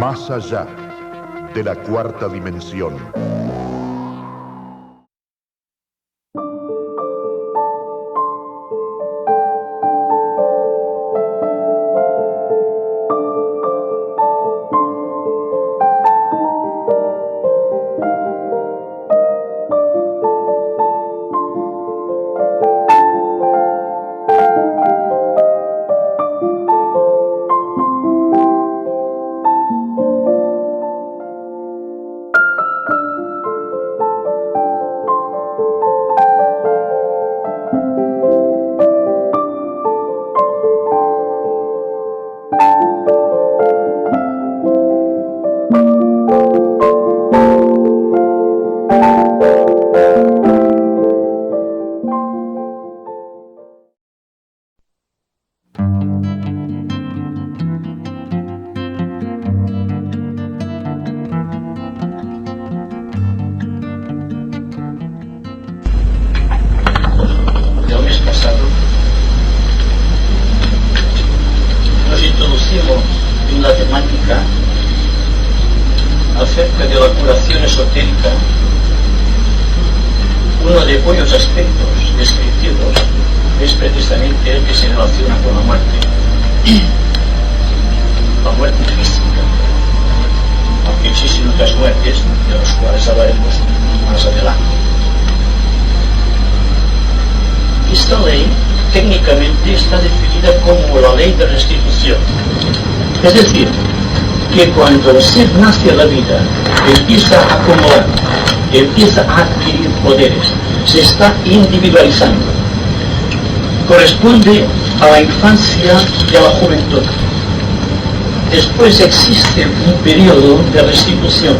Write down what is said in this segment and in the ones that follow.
Más allá de la cuarta dimensión. Acerca de la curación esotérica, uno de cuyos aspectos descriptivos es precisamente el que se relaciona con la muerte física, aunque existen otras muertes de las cuales hablaremos más adelante. Esta ley técnicamente está definida como la ley de restitución, es decir, que cuando el ser nace a la vida, empieza a acumular, empieza a adquirir poderes, se está individualizando. Corresponde a la infancia y a la juventud. Después existe un periodo de restitución.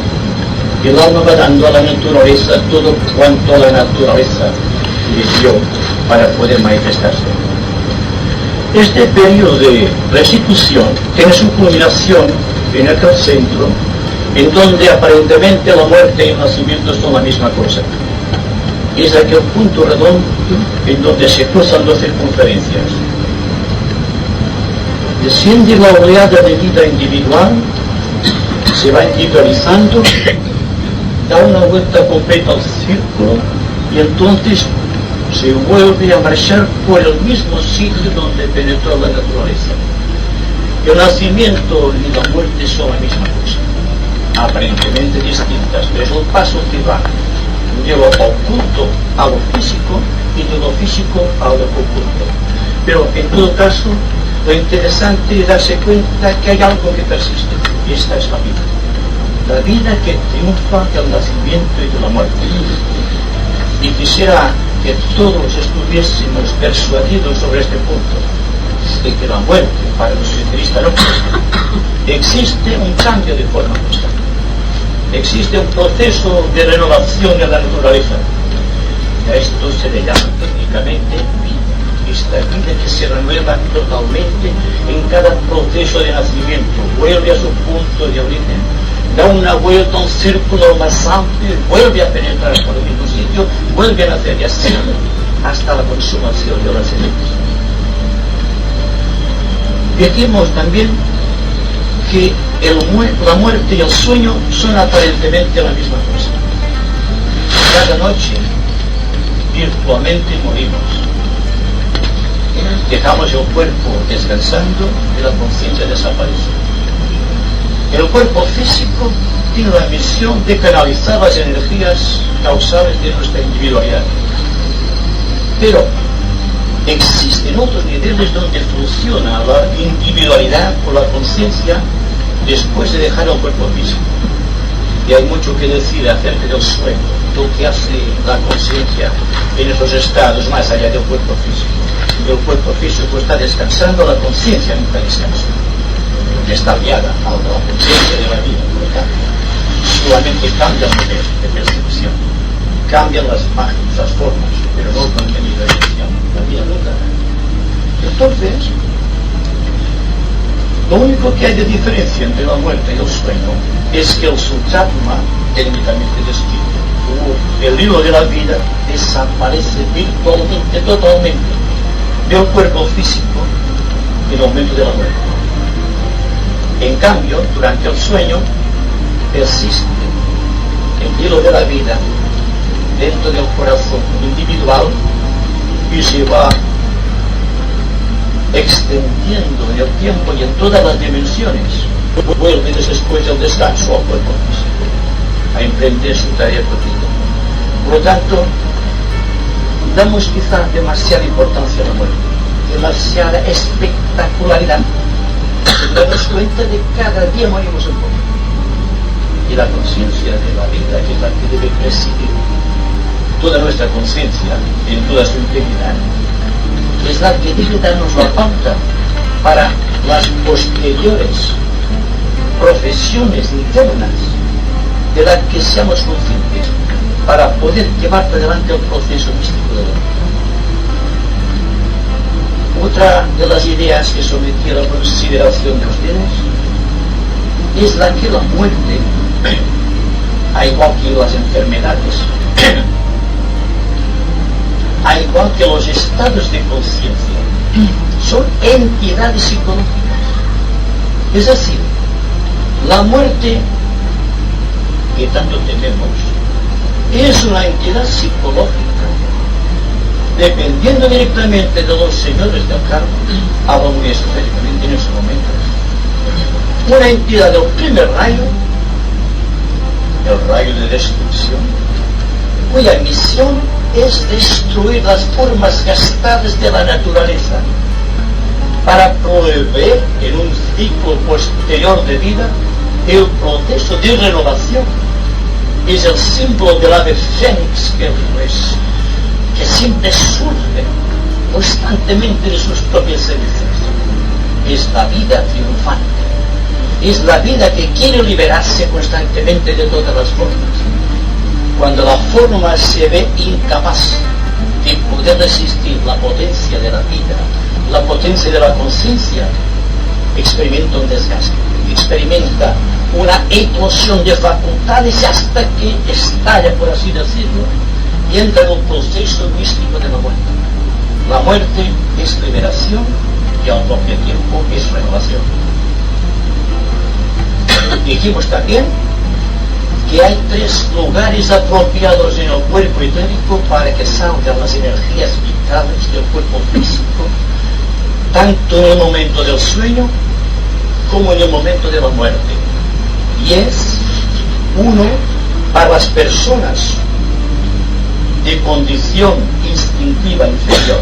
El alma va dando a la naturaleza todo cuanto la naturaleza le dio para poder manifestarse. Este periodo de restitución tiene su culminación en aquel centro en donde aparentemente la muerte y el nacimiento son la misma cosa. Es aquel punto redondo en donde se cruzan dos circunferencias. Desciende la oleada de vida individual, se va individualizando, da una vuelta completa al círculo y entonces se vuelve a marchar por el mismo sitio donde penetró la naturaleza. El nacimiento y la muerte son la misma cosa, aparentemente distintas, pero es el paso que va de lo oculto a lo físico y de lo físico a lo oculto. Pero en todo caso, lo interesante es darse cuenta que hay algo que persiste, y esta es la vida que triunfa del nacimiento y de la muerte. Y quisiera que todos estuviésemos persuadidos sobre este punto, de que la muerte para los esoteristas no existe un cambio de forma constante, existe un proceso de renovación de la naturaleza, y a esto se le llama técnicamente vida. Esta vida que se renueva totalmente en cada proceso de nacimiento, vuelve a su punto de origen, da una vuelta a un círculo más amplio y vuelve a penetrar por el mismo sitio, vuelve a nacer y así hasta la consumación de las semillas. Decimos también que la muerte y el sueño son aparentemente la misma cosa. Cada noche virtualmente morimos. Dejamos el cuerpo descansando y la conciencia desaparece. El cuerpo físico tiene la misión de canalizar las energías causales de nuestra individualidad. Pero existen otros niveles donde funciona la individualidad o la conciencia después de dejar el cuerpo físico. Y hay mucho que decir acerca del sueño, lo que hace la conciencia en esos estados más allá del cuerpo físico. El cuerpo físico está descansando, la conciencia nunca descansa, porque está liada a la conciencia de la vida. Por lo tanto, solamente cambia el nivel de percepción, cambian las imágenes, las formas, pero no el contenido esencial. La vida nunca cambia. Entonces, lo único que hay de diferencia entre la muerte y el sueño es que el sutatma, técnicamente descrito, el hilo de la vida, desaparece virtualmente, totalmente, del cuerpo físico en el momento de la muerte. En cambio, durante el sueño persiste el hilo de la vida dentro del corazón individual y se va extendiendo en el tiempo y en todas las dimensiones. Vuelve después del descanso al cuerpo físico a emprender su tarea cotidiana. Por lo tanto, damos quizá demasiada importancia a la muerte, demasiada espectacularidad. Damos cuenta de que cada día morimos un poco. Y la conciencia de la vida, que es la que debe presidir toda nuestra conciencia en toda su integridad, es la que debe darnos la pauta para las posteriores profesiones internas de las que seamos conscientes para poder llevar adelante el proceso místico de la vida. Otra de las ideas que sometí a la consideración de ustedes es la que la muerte, a igual que las enfermedades, a igual que los estados de conciencia, son entidades psicológicas. Es decir, la muerte que tanto tememos es una entidad psicológica, dependiendo directamente de los señores del karma, hablo muy esotéricamente en ese momento, una entidad del primer rayo, el rayo de destrucción, cuya misión es destruir las formas gastadas de la naturaleza para proveer en un ciclo posterior de vida el proceso de renovación. Es el símbolo del ave fénix que siempre surge constantemente de sus propias cenizas. Es la vida triunfante, es la vida que quiere liberarse constantemente de todas las formas. Cuando la forma se ve incapaz de poder resistir la potencia de la vida, la potencia de la conciencia, experimenta un desgaste, experimenta una eclosión de facultades hasta que estalla, por así decirlo, y entra en un proceso místico de la muerte. La muerte es liberación y al propio tiempo es renovación. Dijimos también que hay 3 lugares apropiados en el cuerpo etérico para que salgan las energías vitales del cuerpo físico, tanto en el momento del sueño como en el momento de la muerte. Y es uno para las personas de condición instintiva inferior.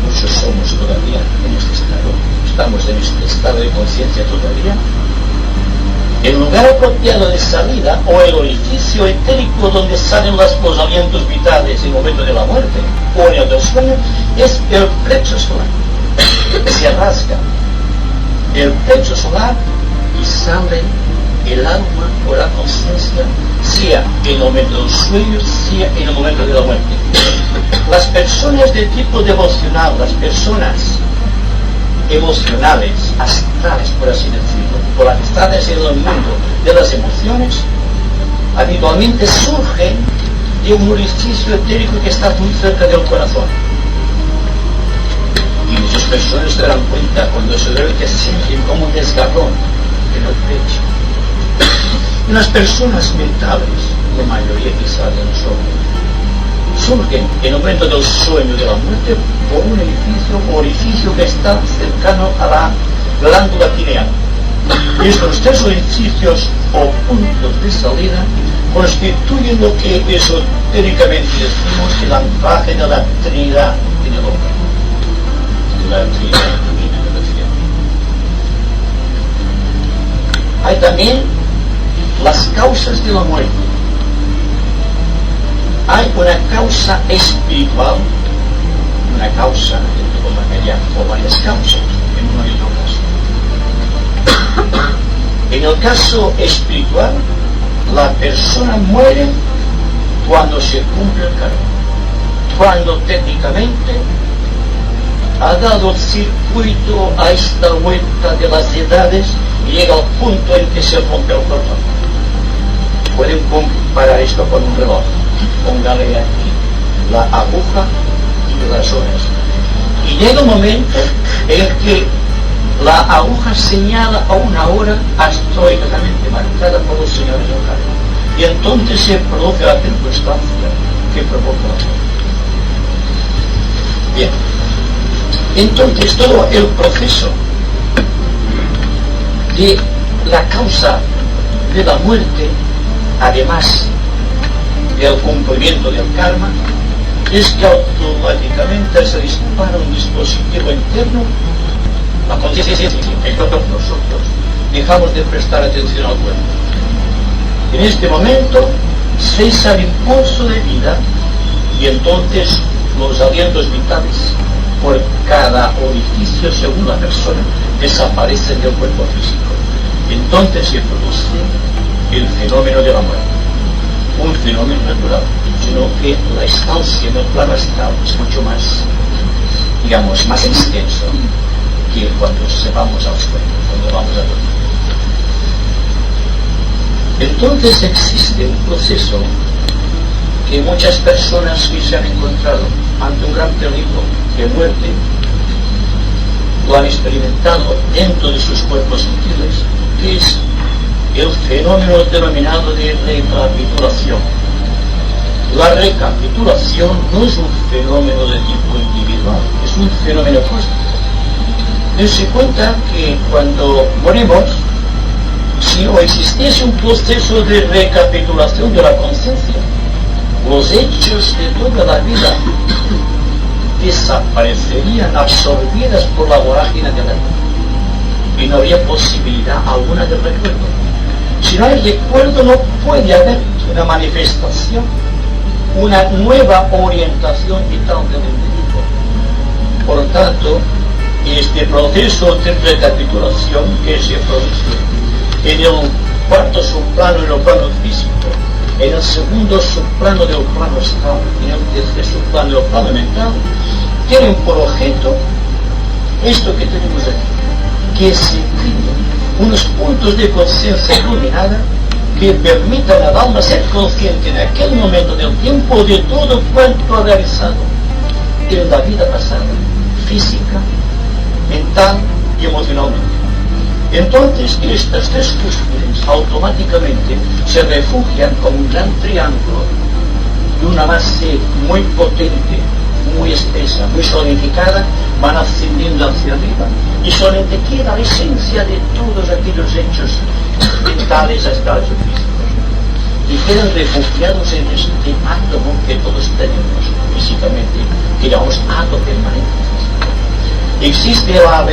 Muchos somos todavía en este estado, estamos en este estado de conciencia todavía. El lugar apropiado de salida o el orificio etérico donde salen los alientos vitales en el momento de la muerte o en el del sueño es el plexo solar. Se rasga el plexo solar y sale el alma o la conciencia, sea en el momento del sueño, sea en el momento de la muerte. Las personas de tipo devocional, las personas emocionales, astrales, por así decirlo, polarizadas en el mundo de las emociones, habitualmente surgen de un orificio etérico que está muy cerca del corazón. Y muchas personas se darán cuenta cuando se ve que sienten como un desgarrón en el pecho. Y las personas mentales, la mayoría quizá de nosotros, surgen en el momento del sueño de la muerte por un orificio que está cercano a la glándula pineal. Estos 3 orificios o puntos de salida constituyen lo que esotéricamente decimos el anclaje de la Trinidad en el hombre. La Trinidad divina me refiero. Hay también las causas de la muerte. Hay una causa espiritual, una causa de tipo material, o varias causas, en uno y otro caso. En el caso espiritual, la persona muere cuando se cumple el karma, cuando técnicamente ha dado circuito a esta vuelta de las edades y llega al punto en que se rompe el cordón. Pueden comparar esto con un reloj. Póngale aquí la aguja y las horas. Y llega un momento en que la aguja señala a una hora astrológicamente marcada por los señores del karma. Y entonces se produce la circunstancia que provoca la muerte. Bien, entonces todo el proceso de la causa de la muerte, además del cumplimiento del karma, es que automáticamente se dispara un dispositivo interno, la conciencia, en todos nosotros dejamos de prestar atención al cuerpo. En este momento cesa el impulso de vida y entonces los alientos vitales por cada orificio según la persona desaparecen del cuerpo físico. Entonces se produce el fenómeno de la muerte, un fenómeno natural, sino que la estancia en el plano astral es mucho más, digamos, más extenso que cuando se vamos a los cuerpos, cuando vamos a dormir. Entonces existe un proceso que muchas personas que se han encontrado ante un gran peligro de muerte lo han experimentado dentro de sus cuerpos sutiles, que es el fenómeno denominado de recapitulación. La recapitulación no es un fenómeno de tipo individual, es un fenómeno cósmico. Dense cuenta que cuando morimos, si no existiese un proceso de recapitulación de la conciencia, los hechos de toda la vida desaparecerían absorbidas por la vorágine del alma y no habría posibilidad alguna de recuerdo. Si no hay recuerdo, no puede haber una manifestación, una nueva orientación vital del individuo. Por tanto, este proceso de recapitulación que se produce en el cuarto subplano, en el plano físico, en el segundo subplano del plano astral, en el tercer subplano del plano mental, tienen por objeto esto que tenemos aquí, que se creen unos puntos de conciencia iluminada que permitan al alma ser consciente en aquel momento del tiempo de todo cuanto ha realizado en la vida pasada, física, mental y emocionalmente. Entonces estas tres cúspides automáticamente se refugian como un gran triángulo de una base muy potente, muy espesa, muy solidificada, van ascendiendo hacia arriba y solamente queda la esencia de todos aquellos hechos mentales, astrales o físicos, y quedan refugiados en este átomo que todos tenemos físicamente, que llamamos átomo permanente. Existe la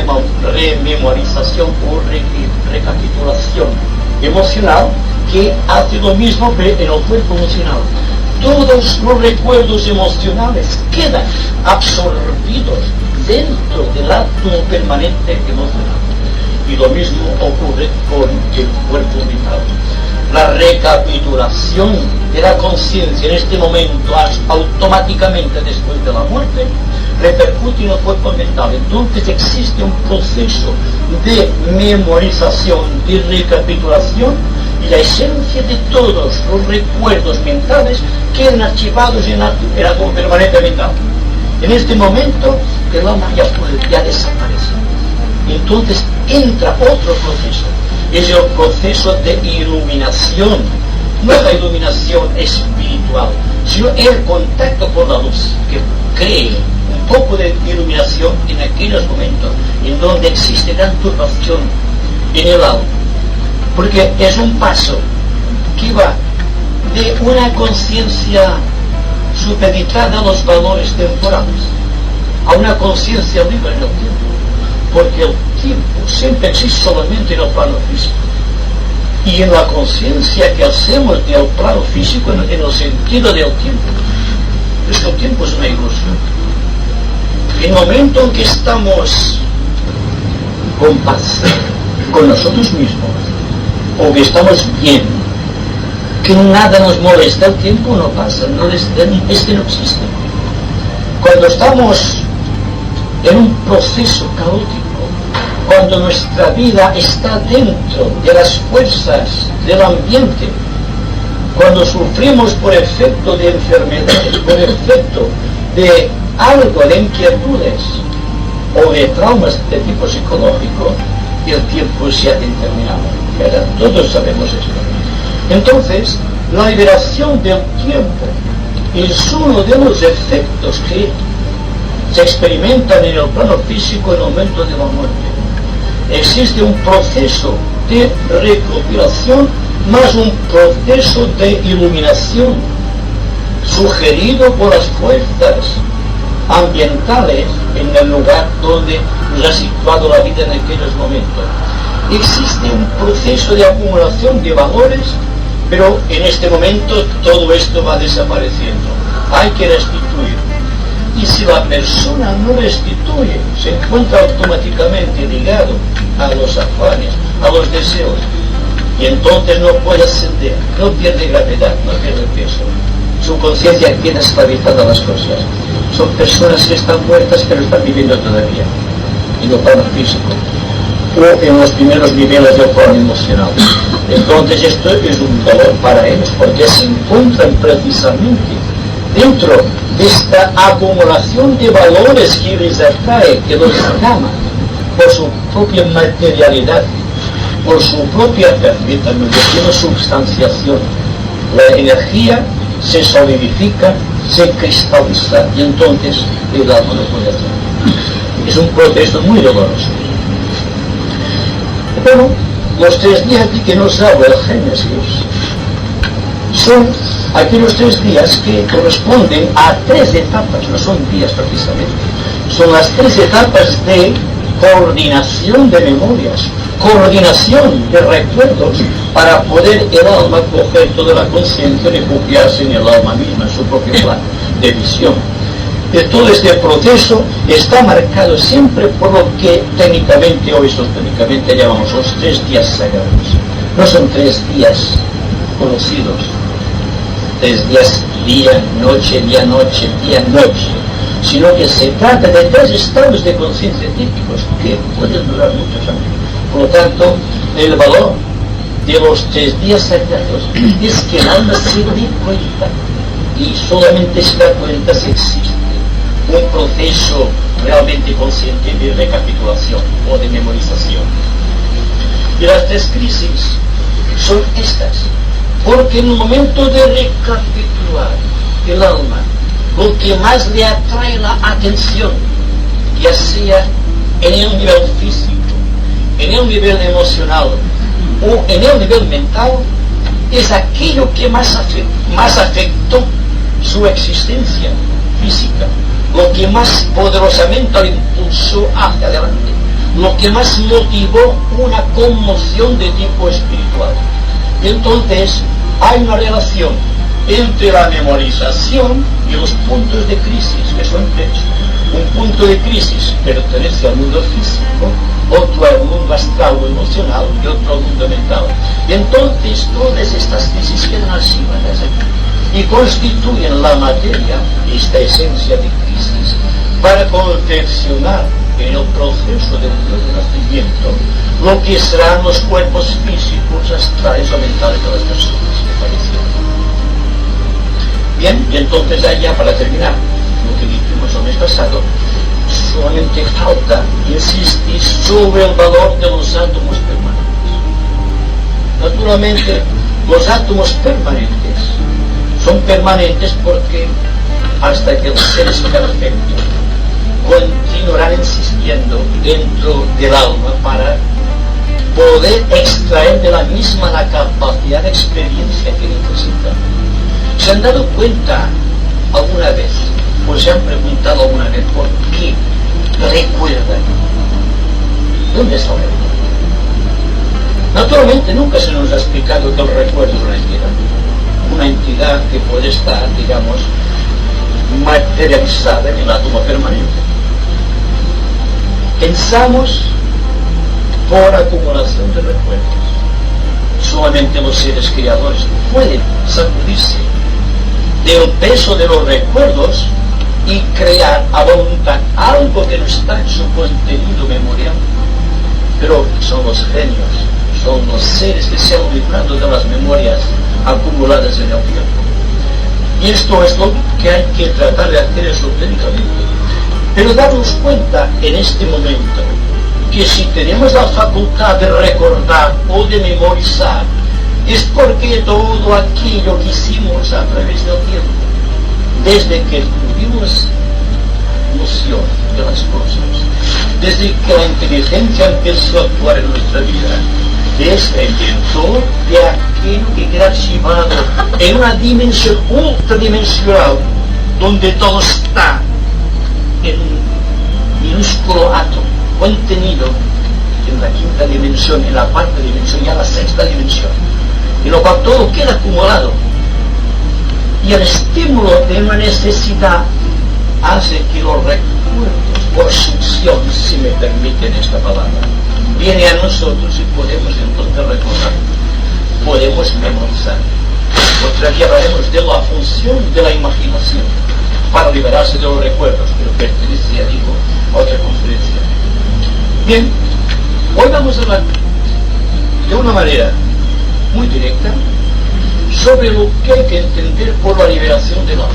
rememorización o recapitulación emocional que hace lo mismo en el cuerpo emocional. Todos los recuerdos emocionales quedan absorbidos dentro del átomo permanente emocional. Y lo mismo ocurre con el cuerpo vital. La recapitulación de la conciencia en este momento, automáticamente después de la muerte, repercute en el cuerpo mental. Entonces existe un proceso de memorización, de recapitulación, y la esencia de todos los recuerdos mentales quedan archivados en el átomo permanente mental. En este momento el alma ya desaparece. Entonces entra otro proceso, es el proceso de iluminación, no la iluminación espiritual, sino el contacto con la luz, que cree un poco de iluminación en aquellos momentos en donde existe gran turbación en el alma, porque es un paso que va de una conciencia supeditada a los valores temporales a una conciencia libre en el tiempo, porque el tiempo siempre existe solamente en el plano físico, y en la conciencia que hacemos del plano físico en el sentido del tiempo, es que el tiempo es una ilusión. En el momento en que estamos con paz con nosotros mismos, o que estamos bien, que nada nos molesta, el tiempo no pasa, es que no existe. Cuando estamos en un proceso caótico, cuando nuestra vida está dentro de las fuerzas del ambiente, cuando sufrimos por efecto de enfermedades, por efecto de algo de inquietudes, o de traumas de tipo psicológico, el tiempo se ha determinado, ¿verdad? Todos sabemos esto. Entonces, la liberación del tiempo es uno de los efectos que se experimentan en el plano físico en el momento de la muerte. Existe un proceso de recopilación más un proceso de iluminación sugerido por las fuerzas ambientales en el lugar donde nos ha situado la vida en aquellos momentos. Existe un proceso de acumulación de valores, pero en este momento todo esto va desapareciendo. Hay que restituir. Y si la persona no restituye, se encuentra automáticamente ligado a los afanes, a los deseos, y entonces no puede ascender, no pierde gravedad, no pierde peso. Su conciencia queda esclavizada a las cosas. Son personas que están muertas pero están viviendo todavía, en el plano físico, o en los primeros niveles del plano emocional. Entonces esto es un dolor para ellos, porque se encuentran precisamente dentro de esta acumulación de valores que les atrae, que los llama por su propia materialidad, por su propia, permítanme decirlo, substanciación. La energía se solidifica, se cristaliza y entonces el alma lo puede hacer. Es un proceso muy doloroso. Bueno, los 3 días de que nos habla el Génesis son aquellos 3 días que corresponden a 3 etapas, no son días precisamente, son las 3 etapas de coordinación de memorias, coordinación de recuerdos, para poder el alma coger toda la conciencia y refugiarse en el alma misma, en su propio plan de visión. Todo este proceso está marcado siempre por lo que técnicamente o esotéricamente llamamos los 3 días sagrados. No son 3 días conocidos, 3 días día, noche, sino que se trata de 3 estados de conciencia típicos que pueden durar muchos años. Por lo tanto, el valor de los 3 días sagrados es que el alma se dé cuenta, y solamente se da cuenta si existe un proceso realmente consciente de recapitulación o de memorización. Y las 3 crisis son estas, porque en el momento de recapitular el alma, lo que más le atrae la atención, ya sea en el nivel físico, en el nivel emocional o en el nivel mental, es aquello que más afectó su existencia física, lo que más poderosamente le impulsó hacia adelante, lo que más motivó una conmoción de tipo espiritual. Entonces hay una relación entre la memorización y los puntos de crisis, que son 3. Un punto de crisis pertenece al mundo físico, otro al mundo astral o emocional y otro al mundo mental. Y entonces todas estas crisis quedan archivadas aquí y constituyen la materia, esta esencia de crisis, para confeccionar en el proceso del nuevo nacimiento lo que serán los cuerpos físicos, astrales o mentales de las personas que fallecieron. Bien, y entonces allá, para terminar lo que dijimos el mes pasado, solamente falta insistir sobre el valor de los átomos permanentes. Naturalmente, los átomos permanentes son permanentes porque hasta que el ser es perfecto, continuarán existiendo dentro del alma para poder extraer de la misma la capacidad de experiencia que necesita. ¿Se han dado cuenta alguna vez, o se han preguntado alguna vez por qué recuerdan? ¿Dónde está el recuerdo? Naturalmente nunca se nos ha explicado que el recuerdo es una entidad que puede estar, digamos, materializada en el átomo permanente. Pensamos por acumulación de recuerdos. Solamente los seres creadores pueden sacudirse del peso de los recuerdos y crear a voluntad algo que no está en su contenido memorial. Pero son los genios, son los seres que se han librado de las memorias acumuladas en el tiempo. Y esto es lo que hay que tratar de hacer esotéricamente. Pero darnos cuenta en este momento que si tenemos la facultad de recordar o de memorizar, es porque todo aquello que hicimos a través del tiempo, desde que tuvimos noción de las cosas, desde que la inteligencia empezó a actuar en nuestra vida, es el inventor de aquello que queda archivado en una dimensión ultradimensional, donde todo está en un minúsculo átomo contenido en la quinta dimensión, en la cuarta dimensión y en la sexta dimensión, en lo cual todo queda acumulado, y el estímulo de una necesidad hace que los recuerdos, por succión, si me permiten esta palabra, viene a nosotros y podemos entonces recordar, podemos memorizar. Otra día hablaremos de la función de la imaginación para liberarse de los recuerdos, pero pertenece, ya digo, a otra conferencia. Bien, hoy vamos a hablar de una manera muy directa sobre lo que hay que entender por la liberación del alma.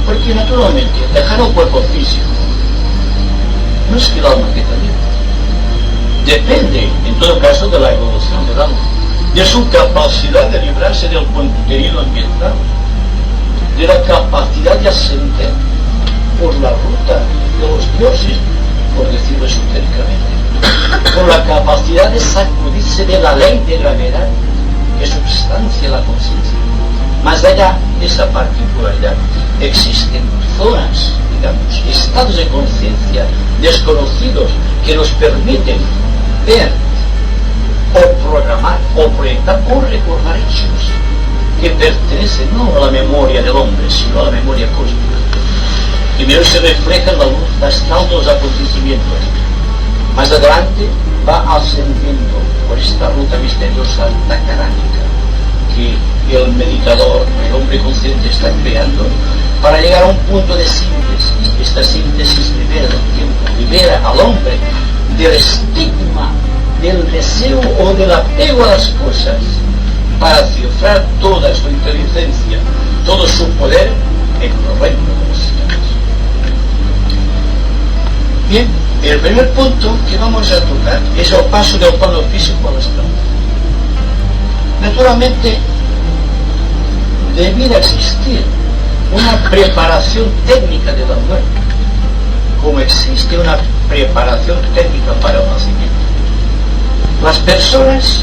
Porque naturalmente, dejar el cuerpo físico no es que el alma quede libre. Depende, en todo caso, de la evolución del alma, de su capacidad de librarse del contenido ambiental, de la capacidad de ascender por la ruta de los dioses, por decirlo esotéricamente, por la capacidad de sacudirse de la ley de gravedad que substancia la conciencia. Más allá de esa particularidad, existen zonas, digamos, estados de conciencia desconocidos que nos permiten ver o programar o proyectar o recordar hechos que pertenecen no a la memoria del hombre, sino a la memoria cósmica. Primero se refleja en la luz astral de los acontecimientos. Más adelante va ascendiendo por esta ruta misteriosa tacaránica que el meditador, el hombre consciente, está creando para llegar a un punto de síntesis. Esta síntesis libera el tiempo, libera al hombre del estigma, del deseo o del apego a las cosas, para cifrar toda su inteligencia, todo su poder en el reino de los cielos. Bien, el primer punto que vamos a tocar es el paso del plano físico al astral. Naturalmente, debiera existir una preparación técnica de la muerte, como existe una preparación técnica para el nacimiento. Las personas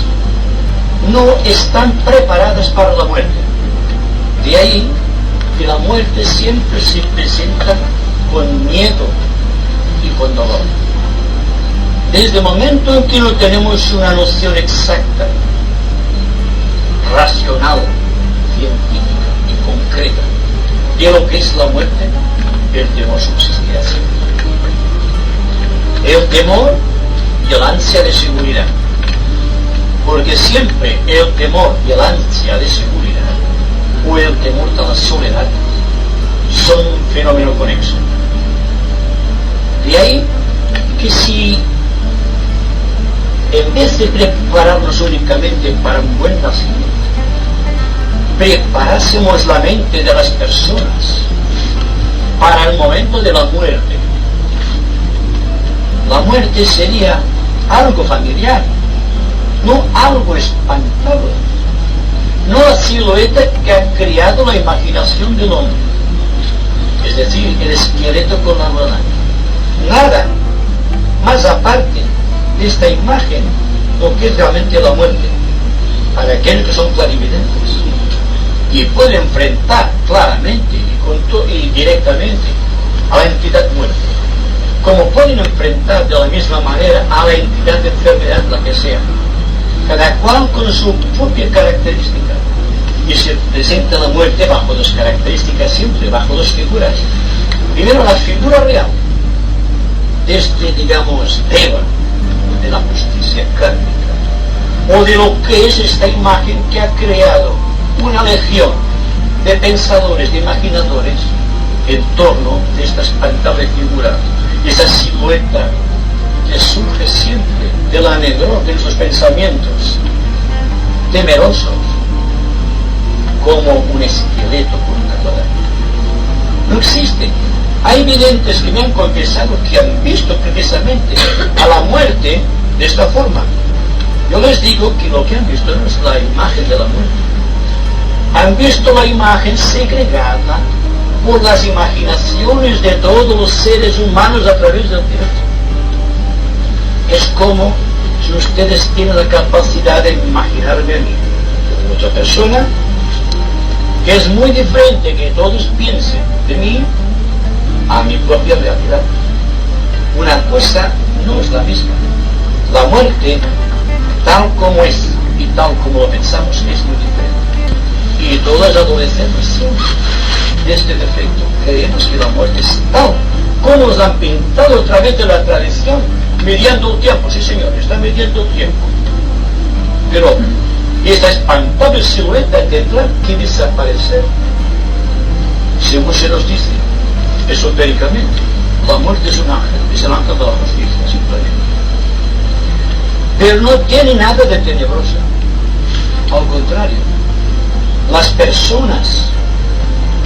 no están preparadas para la muerte. De ahí que la muerte siempre se presenta con miedo y con dolor. Desde el momento en que no tenemos una noción exacta, racional, científica y concreta de lo que es la muerte, el temor subsistirá siempre. El temor y el ansia de seguridad. Porque siempre el temor y el ansia de seguridad o el temor de la soledad son un fenómeno conexo. De ahí que si en vez de prepararnos únicamente para un buen nacimiento, preparásemos la mente de las personas para el momento de la muerte sería algo familiar, no algo espantable, no la silueta que ha creado la imaginación del hombre, es decir, el esqueleto con la rueda. Nada más aparte de esta imagen, lo que es realmente la muerte, para aquellos que son clarividentes y pueden enfrentar claramente y directamente a la entidad muerte, como pueden enfrentar de la misma manera a la entidad de enfermedad, la que sea, cada cual con su propia característica, y se presenta la muerte bajo dos características, siempre bajo dos figuras. Primero, la figura real de este, digamos, Deva, de la justicia kármica, o de lo que es esta imagen que ha creado una legión de pensadores, de imaginadores en torno de esta espantable figura, esa silueta que surge siempre de la negrura de sus pensamientos temerosos, como un esqueleto con una cuadrada. No existe Hay videntes que me han confesado que han visto precisamente a la muerte de esta forma. Yo les digo que lo que han visto no es la imagen de la muerte. Han visto la imagen segregada por las imaginaciones de todos los seres humanos a través del tiempo. Es como si ustedes tienen la capacidad de imaginarme a mí, como otra persona, que es muy diferente que todos piensen de mí a mi propia realidad. Una cosa no es la misma. La muerte, tal como es y tal como lo pensamos, es muy diferente. Y todas las adolescentes siempre de este defecto creemos que la muerte es tal como nos han pintado a través de la tradición, midiendo el tiempo. Sí, señor, está midiendo el tiempo. Pero esta espantable silueta tendrá que desaparecer, según se nos dice esotéricamente. La muerte es un ángel, es el ángel de la justicia, simplemente. Pero no tiene nada de tenebrosa. Al contrario, las personas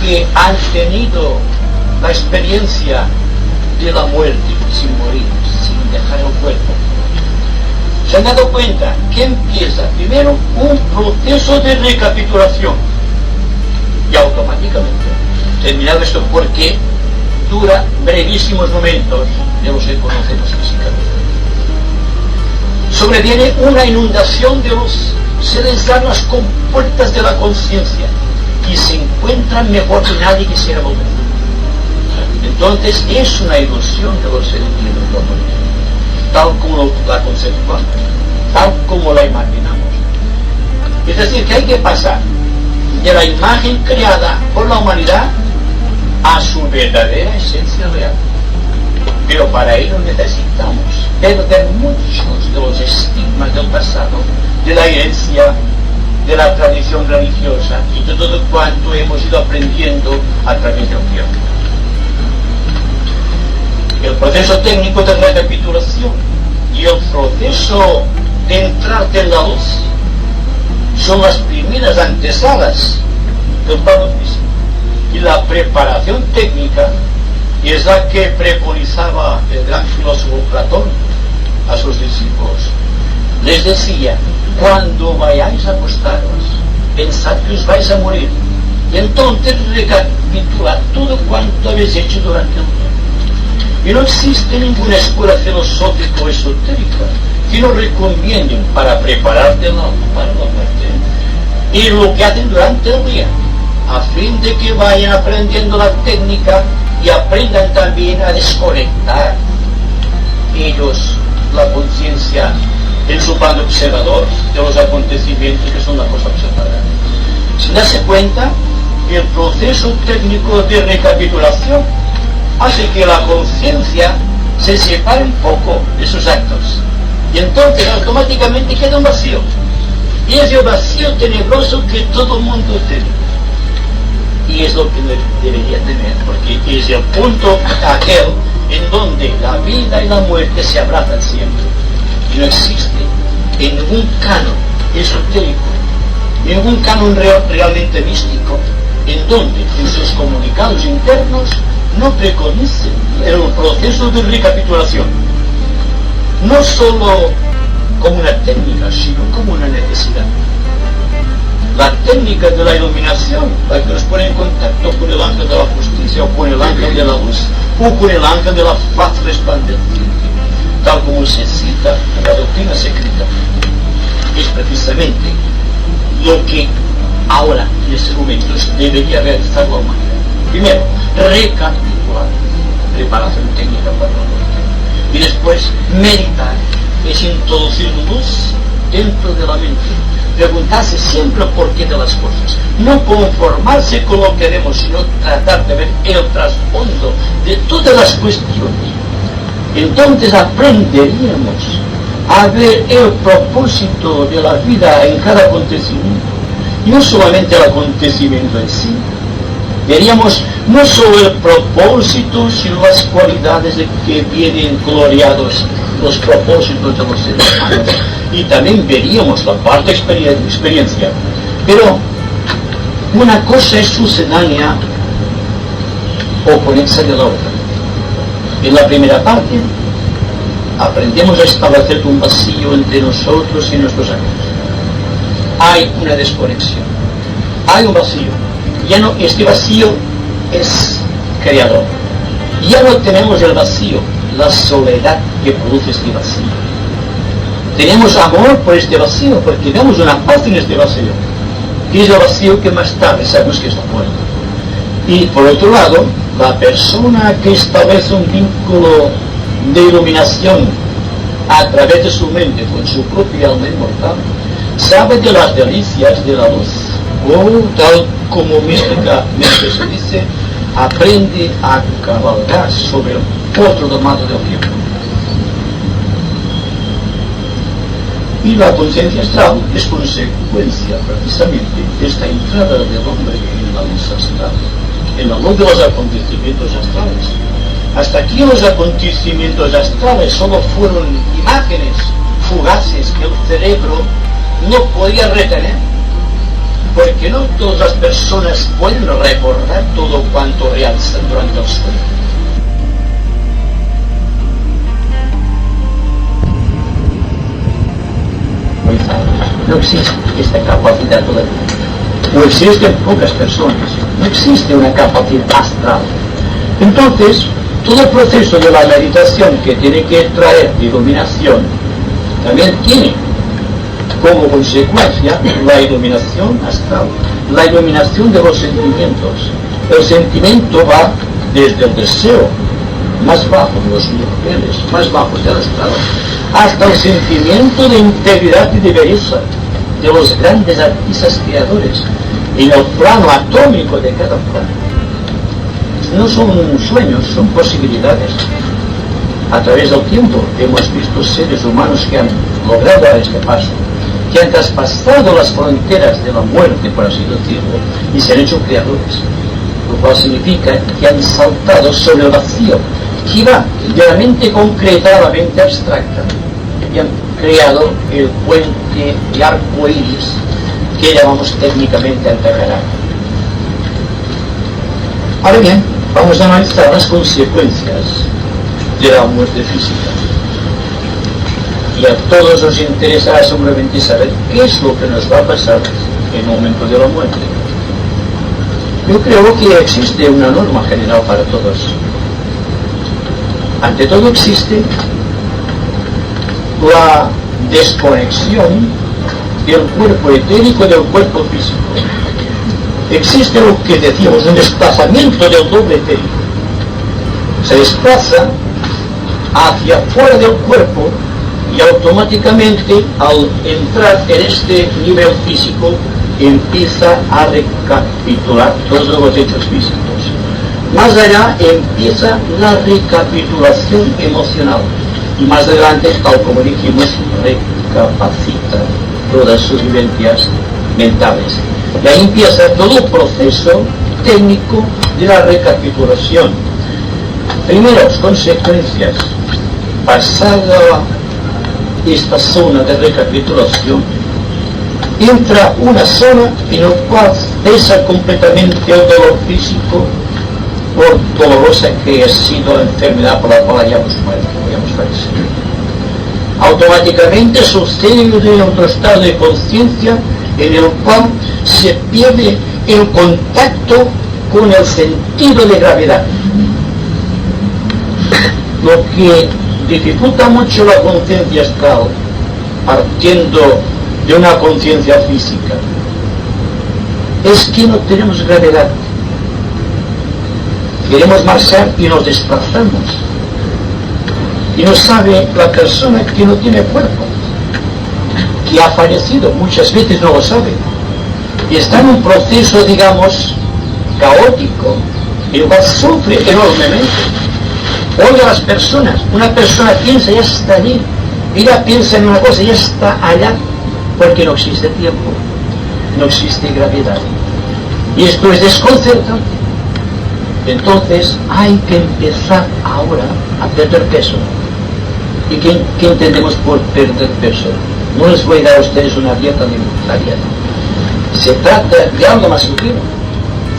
que han tenido la experiencia de la muerte sin morir, sin dejar el cuerpo, se han dado cuenta que empieza primero un proceso de recapitulación y automáticamente, terminado esto, porque dura brevísimos momentos de los que conocemos físicamente, sobreviene una inundación de luz, se les dan las compuertas de la conciencia y se encuentran mejor que nadie quisiera volver. Entonces es una ilusión de los sentidos, tal como la conceptuamos, tal como la imaginamos. Es decir, que hay que pasar de la imagen creada por la humanidad a su verdadera esencia real. Pero para ello necesitamos perder muchos de los estigmas del pasado, de la herencia, de la tradición religiosa y de todo cuanto hemos ido aprendiendo a través del tiempo. El proceso técnico de recapitulación y el proceso de entrarte en la luz son las primeras antesalas del plano físico. Y la preparación técnica es la que preconizaba el gran filósofo Platón a sus discípulos. Les decía: cuando vayáis a acostaros, pensad que os vais a morir, y entonces recapitulad todo cuanto habéis hecho durante el día. Y no existe ninguna escuela filosófica o esotérica que nos recomienden para prepararte para la muerte y lo que hacen durante el día, a fin de que vayan aprendiendo la técnica y aprendan también a desconectar ellos la conciencia en su plano observador de los acontecimientos que son la cosa observada. Sin darse cuenta, el proceso técnico de recapitulación hace que la conciencia se separe un poco de sus actos y entonces automáticamente queda un vacío, y es el vacío tenebroso que todo el mundo tiene, y es lo que debería tener, porque es el punto aquel en donde la vida y la muerte se abrazan siempre, y no existe en ningún canon esotérico, ningún canon realmente místico, en donde en sus comunicados internos no preconicen el proceso de recapitulación, no solo como una técnica, sino como una necesidad. La técnica de la iluminación, la que nos pone en contacto con el ángel de la justicia, o con el ángel de la luz, o con el ángel de la faz resplandeciente, tal como se cita en la doctrina secreta, es precisamente lo que ahora, en estos momentos, debería realizar la humanidad. Primero, recapitular, preparación técnica para la muerte, y después meditar, es introducir luz dentro de la mente, preguntarse siempre el porqué de las cosas, no conformarse con lo que vemos, sino tratar de ver el trasfondo de todas las cuestiones. Entonces aprenderíamos a ver el propósito de la vida en cada acontecimiento, y no solamente el acontecimiento en sí. Veríamos no solo el propósito, sino las cualidades de que vienen gloriados los propósitos de los seres humanos. Y también veríamos la parte experiencia. Pero una cosa es sucedánea o conexa de la otra. En la primera parte aprendemos a establecer un vacío entre nosotros y nuestros amigos. Hay una desconexión, hay un vacío. Ya no, este vacío es creador. Ya no tenemos el vacío, la soledad que produce este vacío. Tenemos amor por este vacío, porque vemos una paz en este vacío, que es el vacío que más tarde sabemos que es la muerte. Y por otro lado, la persona que establece un vínculo de iluminación a través de su mente con su propia alma inmortal, sabe de las delicias de la luz, o tal como místicamente se dice, aprende a cabalgar sobre el otro lado del tiempo. Y la conciencia astral es consecuencia precisamente de esta entrada del hombre en la luz astral, en la luz de los acontecimientos astrales. Hasta aquí los acontecimientos astrales solo fueron imágenes fugaces que el cerebro no podía retener, porque no todas las personas pueden recordar todo cuanto realizan durante el sueño. No existe esta capacidad todavía. O existen pocas personas. No existe una capacidad astral. Entonces, todo el proceso de la meditación que tiene que traer iluminación también tiene como consecuencia la iluminación astral, la iluminación de los sentimientos. El sentimiento va desde el deseo más bajo de los niveles más bajos del astral hasta el sentimiento de integridad y de belleza de los grandes artistas creadores en el plano atómico de cada plano. No son sueños, son posibilidades. A través del tiempo hemos visto seres humanos que han logrado este paso, que han traspasado las fronteras de la muerte, por así decirlo, y se han hecho creadores, lo cual significa que han saltado sobre el vacío que va de la mente concreta a la mente abstracta y han creado el puente de arco iris que llamamos técnicamente Antacará. Ahora bien, vamos a analizar las consecuencias de la muerte física. Y a todos nos interesará seguramente saber qué es lo que nos va a pasar en el momento de la muerte. Yo creo que existe una norma general para todos. Ante todo existe la desconexión del cuerpo etérico del cuerpo físico. Existe lo que decíamos, un desplazamiento del doble etérico. Se desplaza hacia fuera del cuerpo y automáticamente al entrar en este nivel físico empieza a recapitular todos los hechos físicos. Más allá empieza la recapitulación emocional y más adelante, tal como dijimos, recapacita todas sus vivencias mentales. Y ahí empieza todo el proceso técnico de la recapitulación. Primeras consecuencias. Pasada esta zona de recapitulación, entra una zona en la cual cesa completamente el dolor físico, por dolorosa que ha sido la enfermedad por la cual hayamos muerto, hayamos fallecido. Automáticamente sucede en otro estado de conciencia en el cual se pierde el contacto con el sentido de gravedad, lo que dificulta mucho la conciencia astral, partiendo de una conciencia física. Es que no tenemos gravedad. Queremos marchar y nos desplazamos. Y no sabe la persona que no tiene cuerpo, que ha fallecido, muchas veces no lo sabe. Y está en un proceso, digamos, caótico, el cual sufre enormemente. Oye a las personas, una persona piensa, ya está allí, ella piensa en una cosa, ya está allá, porque no existe tiempo, no existe gravedad. Y esto es desconcertante. Entonces hay que empezar ahora a perder peso. ¿Y qué entendemos por perder peso? No les voy a dar a ustedes una dieta alimentaria. Se trata de algo más sutil.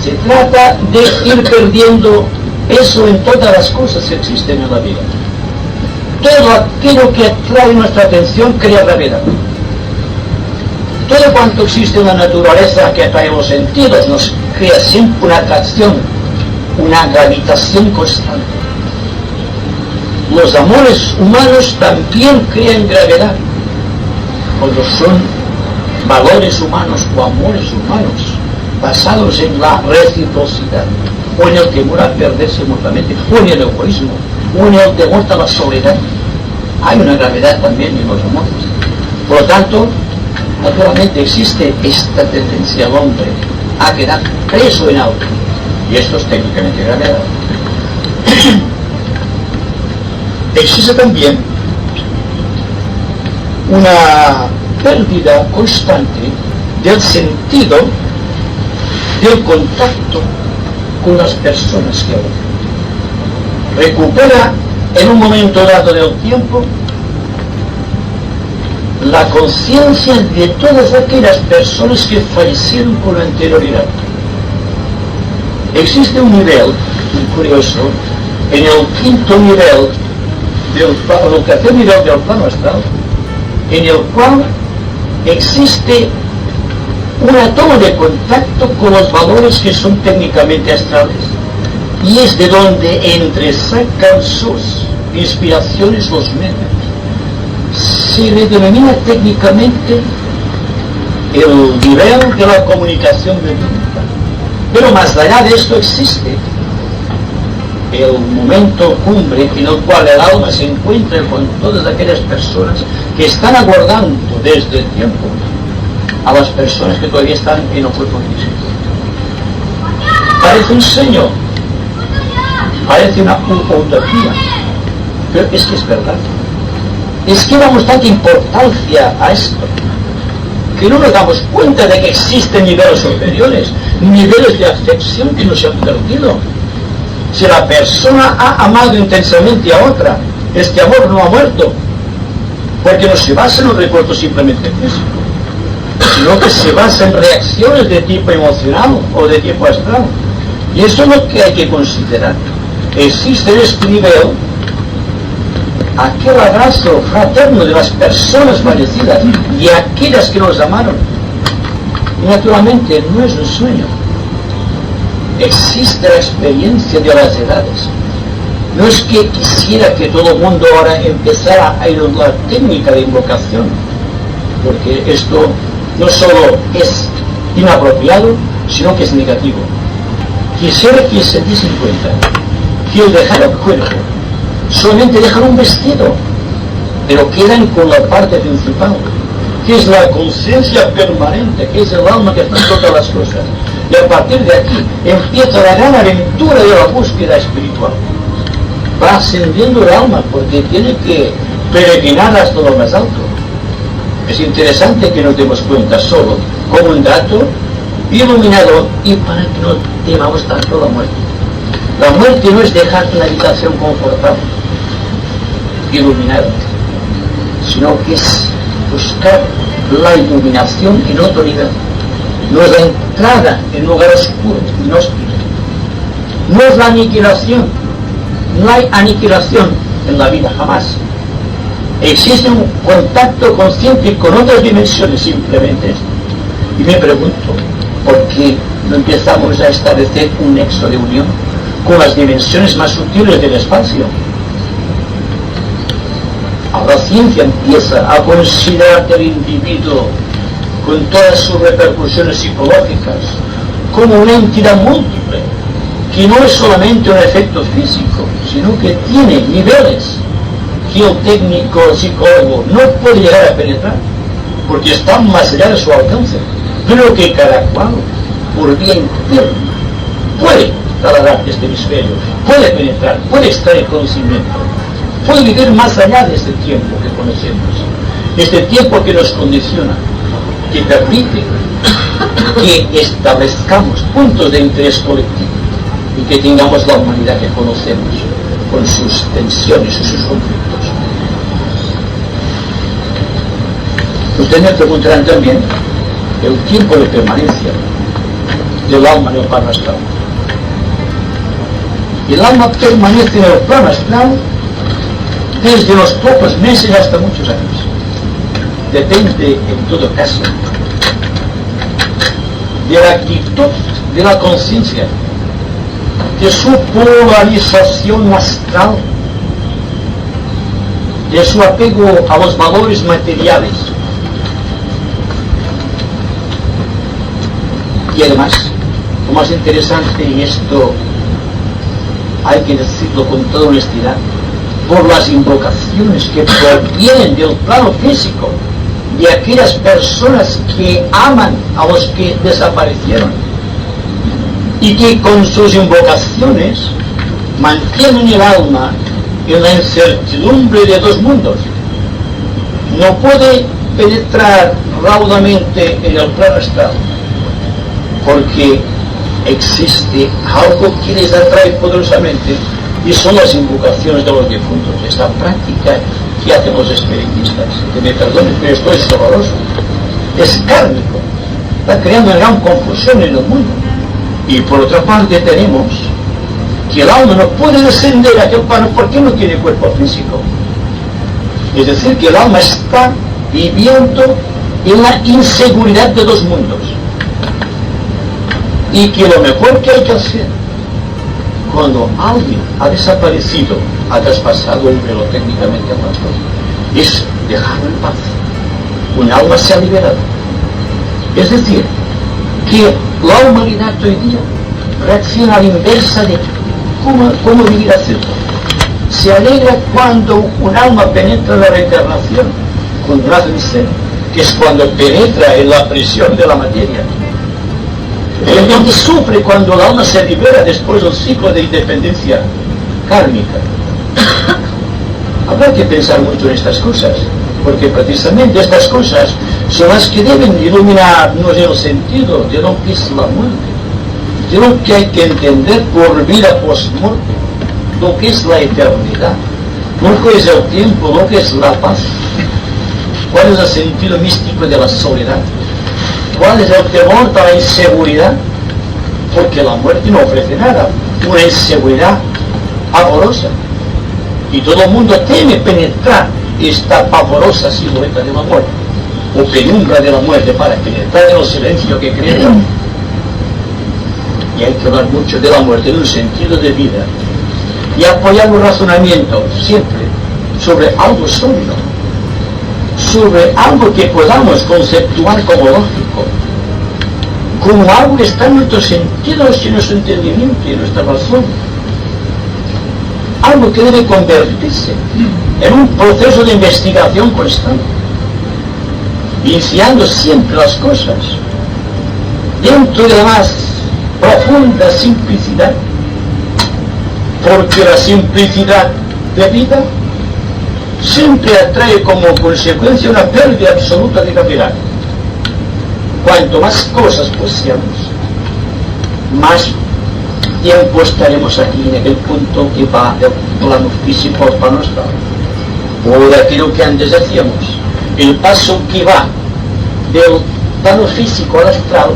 Se trata de ir perdiendo Eso en todas las cosas existen en la vida. Todo aquello que atrae nuestra atención crea gravedad. Todo cuanto existe en la naturaleza que atrae los sentidos nos crea siempre una atracción, una gravitación constante. Los amores humanos también crean gravedad, cuando son valores humanos o amores humanos basados en la reciprocidad, o en el temor a perderse mutuamente, o en el egoísmo, o en el temor a la soledad. Hay una gravedad también en los amores. Por lo tanto, naturalmente existe esta tendencia al hombre a quedar preso en algo, y esto es técnicamente gravedad. Existe también una pérdida constante del sentido del contacto con las personas que ama. Recupera en un momento dado del tiempo la conciencia de todas aquellas personas que fallecieron con anterioridad. Existe un nivel muy curioso, en el quinto nivel el tercer nivel del plano astral, en el cual existe una toma de contacto con los valores que son técnicamente astrales, y es de donde entresacan sus inspiraciones los medios. Se le denomina técnicamente el nivel de la comunicación mediúnica, pero más allá de esto existe el momento cumbre en el cual el alma se encuentra con todas aquellas personas que están aguardando desde el tiempo a las personas que todavía están en el cuerpo físico. Parece un sueño, parece una utopía, pero es que es verdad. Es que damos tanta importancia a esto que no nos damos cuenta de que existen niveles superiores, niveles de afección que no se han perdido. Si la persona ha amado intensamente a otra, este amor no ha muerto, porque no se basa en un recuerdo simplemente físico, sino que se basa en reacciones de tipo emocional o de tipo astral. Y eso es lo que hay que considerar. Existe en este nivel aquel abrazo fraterno de las personas fallecidas y aquellas que nos amaron. Y naturalmente no es un sueño. Existe la experiencia de las edades. No es que quisiera que todo el mundo ahora empezara a ir a la técnica de invocación, porque esto no solo es inapropiado, sino que es negativo. Quisiera que se diesen cuenta que al dejar el cuerpo solamente dejan un vestido, pero quedan con la parte principal, que es la conciencia permanente, que es el alma que está en todas las cosas. Y a partir de aquí empieza la gran aventura de la búsqueda espiritual. Va ascendiendo el alma porque tiene que peregrinar hasta lo más alto. Es interesante que nos demos cuenta solo como un dato iluminador y para que no temamos tanto la muerte. La muerte no es dejar una habitación confortable, iluminada, sino que es buscar la iluminación en otro nivel. No es la entrada en un lugar oscuro, inhóspito. No es la aniquilación. No hay aniquilación en la vida, jamás. Existe un contacto consciente con otras dimensiones, simplemente. Y me pregunto, ¿por qué no empezamos a establecer un nexo de unión con las dimensiones más sutiles del espacio? Ahora la ciencia empieza a considerar el individuo con todas sus repercusiones psicológicas como una entidad múltiple, que no es solamente un efecto físico, sino que tiene niveles que el técnico, el psicólogo no puede llegar a penetrar, porque están más allá de su alcance, pero que cada cual, por vía interna, puede taladrar este hemisferio, puede penetrar, puede extraer conocimiento, puede vivir más allá de este tiempo que conocemos, este tiempo que nos condiciona, que permite que establezcamos puntos de interés colectivo y que tengamos la humanidad que conocemos, con sus tensiones y sus conflictos. Ustedes me preguntarán también el tiempo de permanencia del alma en el plano astral. El alma permanece en el plano astral desde unos pocos meses hasta muchos años. Depende, en todo caso, de la actitud de la conciencia, de su polarización astral, de su apego a los valores materiales. Y además, lo más interesante, y esto hay que decirlo con toda honestidad, por las invocaciones que provienen del plano físico de aquellas personas que aman a los que desaparecieron y que con sus invocaciones mantienen el alma en la incertidumbre de dos mundos. No puede penetrar raudamente en el plano astral porque existe algo que les atrae poderosamente, y son las invocaciones de los difuntos, esta práctica que hacen los espiritistas. Que me perdonen, pero esto es horroroso, es kármico, está creando una gran confusión en el mundo. Y por otra parte tenemos que el alma no puede descender a aquel plano porque no tiene cuerpo físico. Es decir, que el alma está viviendo en la inseguridad de dos mundos, y que lo mejor que hay que hacer cuando alguien ha desaparecido, ha traspasado el velo técnicamente hablando, es dejarlo en paz. Un alma se ha liberado. Es decir, que la humanidad hoy día reacciona a la inversa de cómo vivir a cierto. Se alegra cuando un alma penetra en la reencarnación con gracia y ser, que es cuando penetra en la prisión de la materia. El mundo sufre cuando el alma se libera después del ciclo de independencia kármica. Habrá que pensar mucho en estas cosas, porque precisamente estas cosas son las que deben iluminarnos en el sentido de lo que es la muerte, de lo que hay que entender por vida post-muerte, lo que es la eternidad, lo que es el tiempo, lo que es la paz, cuál es el sentido místico de la soledad, cuál es el temor para la inseguridad, porque la muerte no ofrece nada, una inseguridad pavorosa, y todo el mundo teme penetrar esta pavorosa silueta de la muerte, o penumbra de la muerte, para penetrar en el silencio que crea. Y hay que hablar mucho de la muerte en un sentido de vida, y apoyar un razonamiento siempre sobre algo sólido, sobre algo que podamos conceptuar como lógico, como algo que está en nuestros sentidos y en nuestro entendimiento y en nuestra razón, algo que debe convertirse en un proceso de investigación constante, iniciando siempre las cosas dentro de la más profunda simplicidad, porque la simplicidad de vida siempre atrae como consecuencia una pérdida absoluta de capital. Cuanto más cosas poseamos, más tiempo estaremos aquí en aquel punto que va del plano físico al plano astral, o de aquello que antes decíamos, el paso que va del plano físico al astral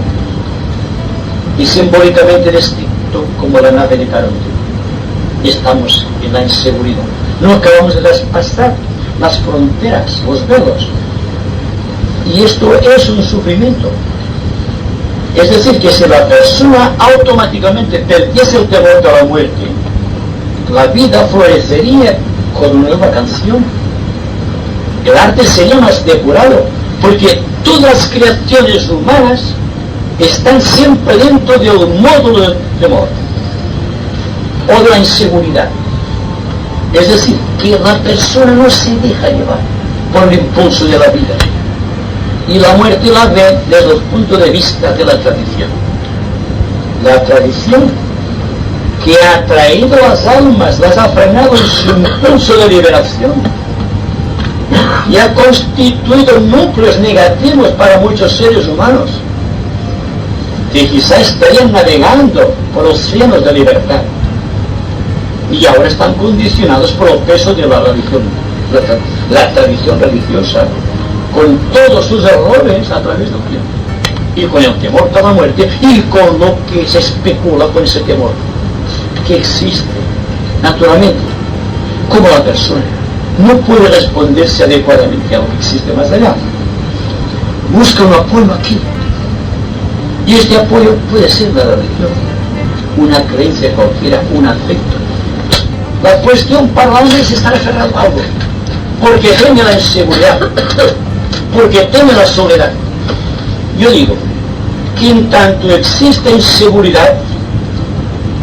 y simbólicamente descrito como la nave de Caronte. Estamos en la inseguridad, no acabamos de traspasar las fronteras, los velos, y esto es un sufrimiento. Es decir, que si la persona automáticamente perdiese el temor de la muerte, la vida florecería con una nueva canción, el arte sería más depurado, porque todas las creaciones humanas están siempre dentro del módulo del temor o de la inseguridad. Es decir, que la persona no se deja llevar por el impulso de la vida, y la muerte la ve desde el punto de vista de la tradición. La tradición que ha traído las almas, las ha frenado en su impulso de liberación y ha constituido núcleos negativos para muchos seres humanos que quizá estarían navegando por océanos de libertad y ahora están condicionados por el peso de la religión, la tradición religiosa, con todos sus errores a través del tiempo, y con el temor a la muerte, y con lo que se especula con ese temor, que existe, naturalmente, como la persona no puede responderse adecuadamente a lo que existe más allá, busca un apoyo aquí. Y este apoyo puede ser la religión, una creencia cualquiera, un afecto. La cuestión para el hombre es estar aferrado a algo, porque teme la inseguridad, porque teme la soledad. Yo digo que en tanto exista inseguridad,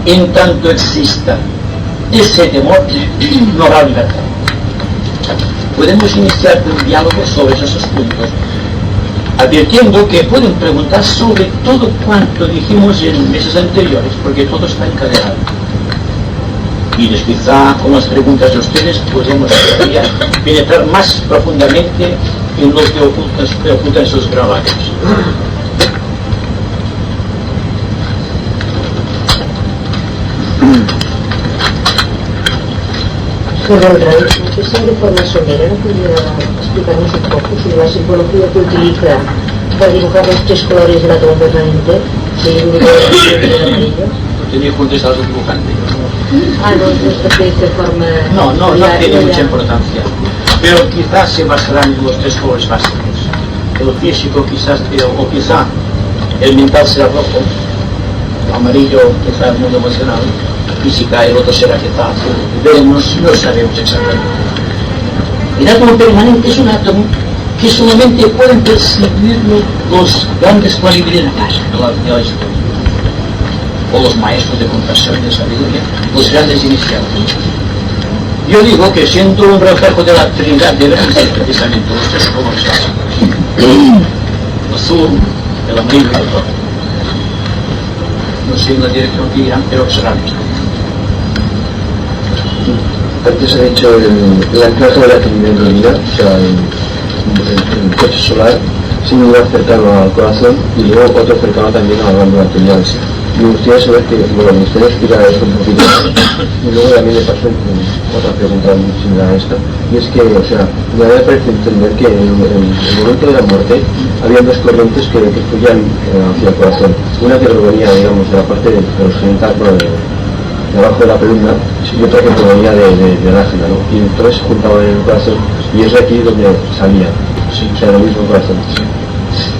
en tanto exista ese temor, no habrá libertad. Podemos iniciar un diálogo sobre esos puntos, advirtiendo que pueden preguntar sobre todo cuanto dijimos en meses anteriores, porque todo está encadenado. Y quizá con las preguntas de ustedes podemos penetrar más profundamente en lo que ocultan esos grabados. Sobre el realismo, que sea de forma somera, ¿no podría explicarnos un poco sobre la simbología que utiliza para dibujar los tres colores de la toma permanente? ¿Sí? Tenía contestado al dibujante. Ah, no, de forma... No tiene mucha importancia. Pero quizás se basarán en los tres colores básicos. El físico quizás, o quizá el mental será rojo, el amarillo quizá el mundo emocional, física, el otro será quizá azul. Veremos, no sabemos exactamente. El átomo permanente es un átomo que solamente pueden percibirlo los grandes cualidades de la historia, o los maestros de compasión y de sabiduría, los grandes iniciados. Yo digo que siendo un reflejo de la Trinidad deben ser precisamente los tres colores básicos: el azul, el amarillo y el rojo. No sé en la dirección que irán, pero será esto. Antes ha dicho el anclaje de la Trinidad en realidad, o sea, el coche solar, sin un lugar cercano al corazón y luego otro cercano también a la glándula pineal. Me gustaría saber que, bueno, me gustaría explicar esto un poquito. Y luego también le paso otra pregunta similar a esta, y es que, o sea, me había parecido entender que en el momento de la muerte había dos corrientes que fluían hacia el corazón. Una que provenía, digamos, de la parte de los genitales, debajo de la columna, y otra que provenía de la ágina, ¿no? Y entonces se juntaban en el corazón, y es de aquí donde salía, sí, o sea, lo mismo corazón. Sí.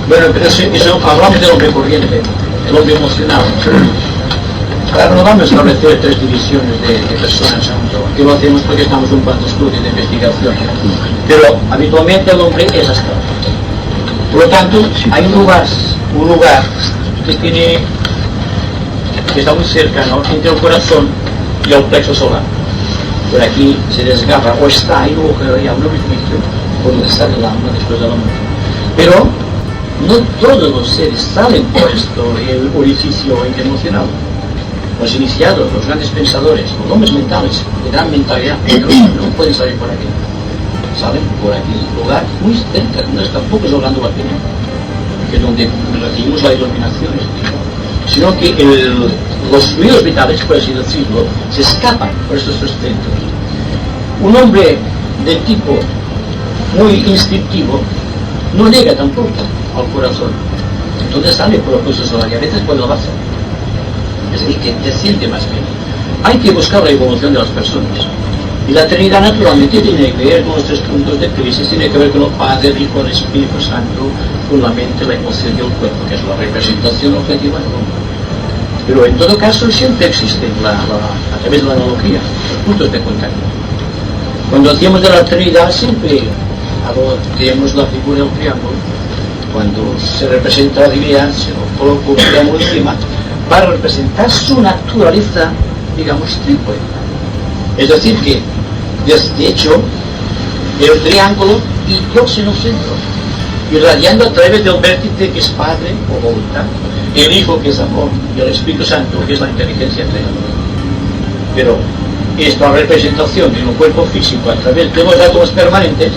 Bueno, pero eso hablamos del hombre corriente, el hombre emocional. Claro, no vamos a establecer tres divisiones de personas, que lo hacemos porque estamos en un cuanto estudio de investigación, pero habitualmente el hombre es astral. Por lo tanto, hay un lugar que está muy cercano entre el corazón y el plexo solar. Por aquí se desgarra o está ahí, luego quedaría un orificio por donde sale el alma después de la muerte. Pero no todos los seres salen por esto, el orificio emocional. Los iniciados, los grandes pensadores, los hombres mentales de gran mentalidad, no pueden salir por aquí. Salen por aquí, un lugar muy cerca, no es tampoco es hablando la pineal, que es donde recibimos la iluminación, sino que los fluidos vitales, por así decirlo, se escapan por estos tres centros. Un hombre de tipo muy instintivo no llega tampoco al corazón, entonces sale por el pulso solar y a veces por la base, es decir, que desciende más bien. Hay que buscar la evolución de las personas, y la Trinidad naturalmente tiene que ver con los tres puntos de crisis, tiene que ver con el Padre, el Hijo, el Espíritu Santo, con la mente, la emoción y el cuerpo, que es la representación objetiva del hombre. Pero en todo caso siempre existen, a través de la analogía, los puntos de contacto. Cuando hacíamos de la Trinidad siempre tenemos la figura del triángulo. Cuando se representa la divinidad se lo coloca un triángulo encima para representar su naturaleza, digamos, trípode. Es decir que, de hecho, el triángulo y Dios en el centro, irradiando a través del vértice que es Padre o voluntad, el Hijo que es amor y el Espíritu Santo que es la inteligencia plena. Pero esta representación de un cuerpo físico a través de los átomos permanentes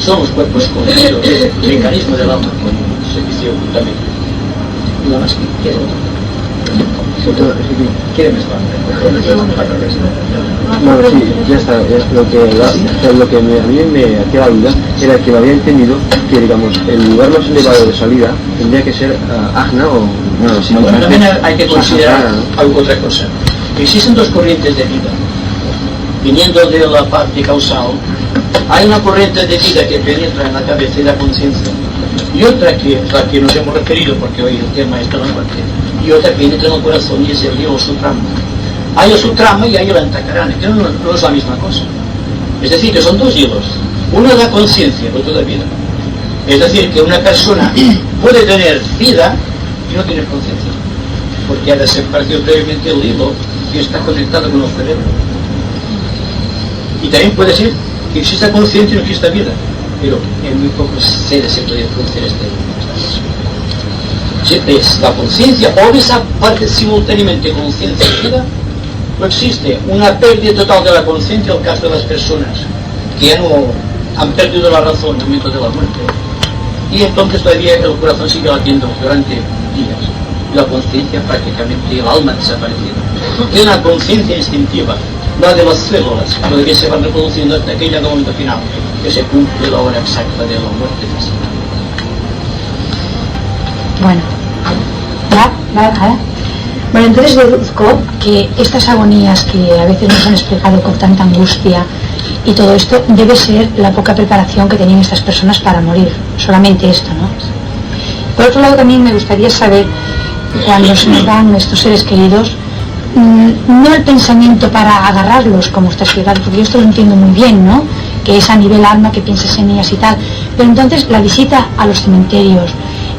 son los cuerpos conocidos, el mecanismo del alma con servicio ocultamente. Nada más que quiero. ¿Quiere mezclar? Bueno, sí, ya está. Lo que a mí me hacía la duda era que me había entendido que, digamos, el lugar más elevado de salida tendría que ser Ajna o... No, también hay que considerar otra cosa. Existen dos corrientes de vida. Viniendo de la parte causal, hay una corriente de vida que penetra en la cabeza y la conciencia, y otra que es la que nos hemos referido, porque hoy el tema es de la muerte, y otra que entra en el corazón y es el hilo sutrama. Hay el sutrama y hay el antakarana, que no es la misma cosa. Es decir, que son dos hilos. Uno es la conciencia, el otro la vida. Es decir, que una persona puede tener vida y no tener conciencia, porque ha desaparecido previamente el hilo que está conectado con el cerebro. Y también puede ser que exista conciencia y no exista vida, pero en muy pocos seres se puede producir este. Siempre es la conciencia, o desaparece simultáneamente conciencia y vida. No existe una pérdida total de la conciencia en el caso de las personas que ya no han perdido la razón en el momento de la muerte. Y entonces todavía el corazón sigue latiendo durante días. Y la conciencia prácticamente, el alma desaparecida. Tiene una conciencia instintiva, la de las células, que todavía se van reproduciendo hasta aquel momento final, que se cumple la hora exacta de la muerte física. Bueno, ¿ya? Bueno, entonces deduzco que estas agonías que a veces nos han explicado con tanta angustia y todo esto debe ser la poca preparación que tenían estas personas para morir. Solamente esto, ¿no? Por otro lado, también me gustaría saber, cuando se nos dan estos seres queridos, no el pensamiento para agarrarlos, como está explicado, porque yo esto lo entiendo muy bien, ¿no? Que es a nivel alma, que piensas en ellas y tal. Pero entonces la visita a los cementerios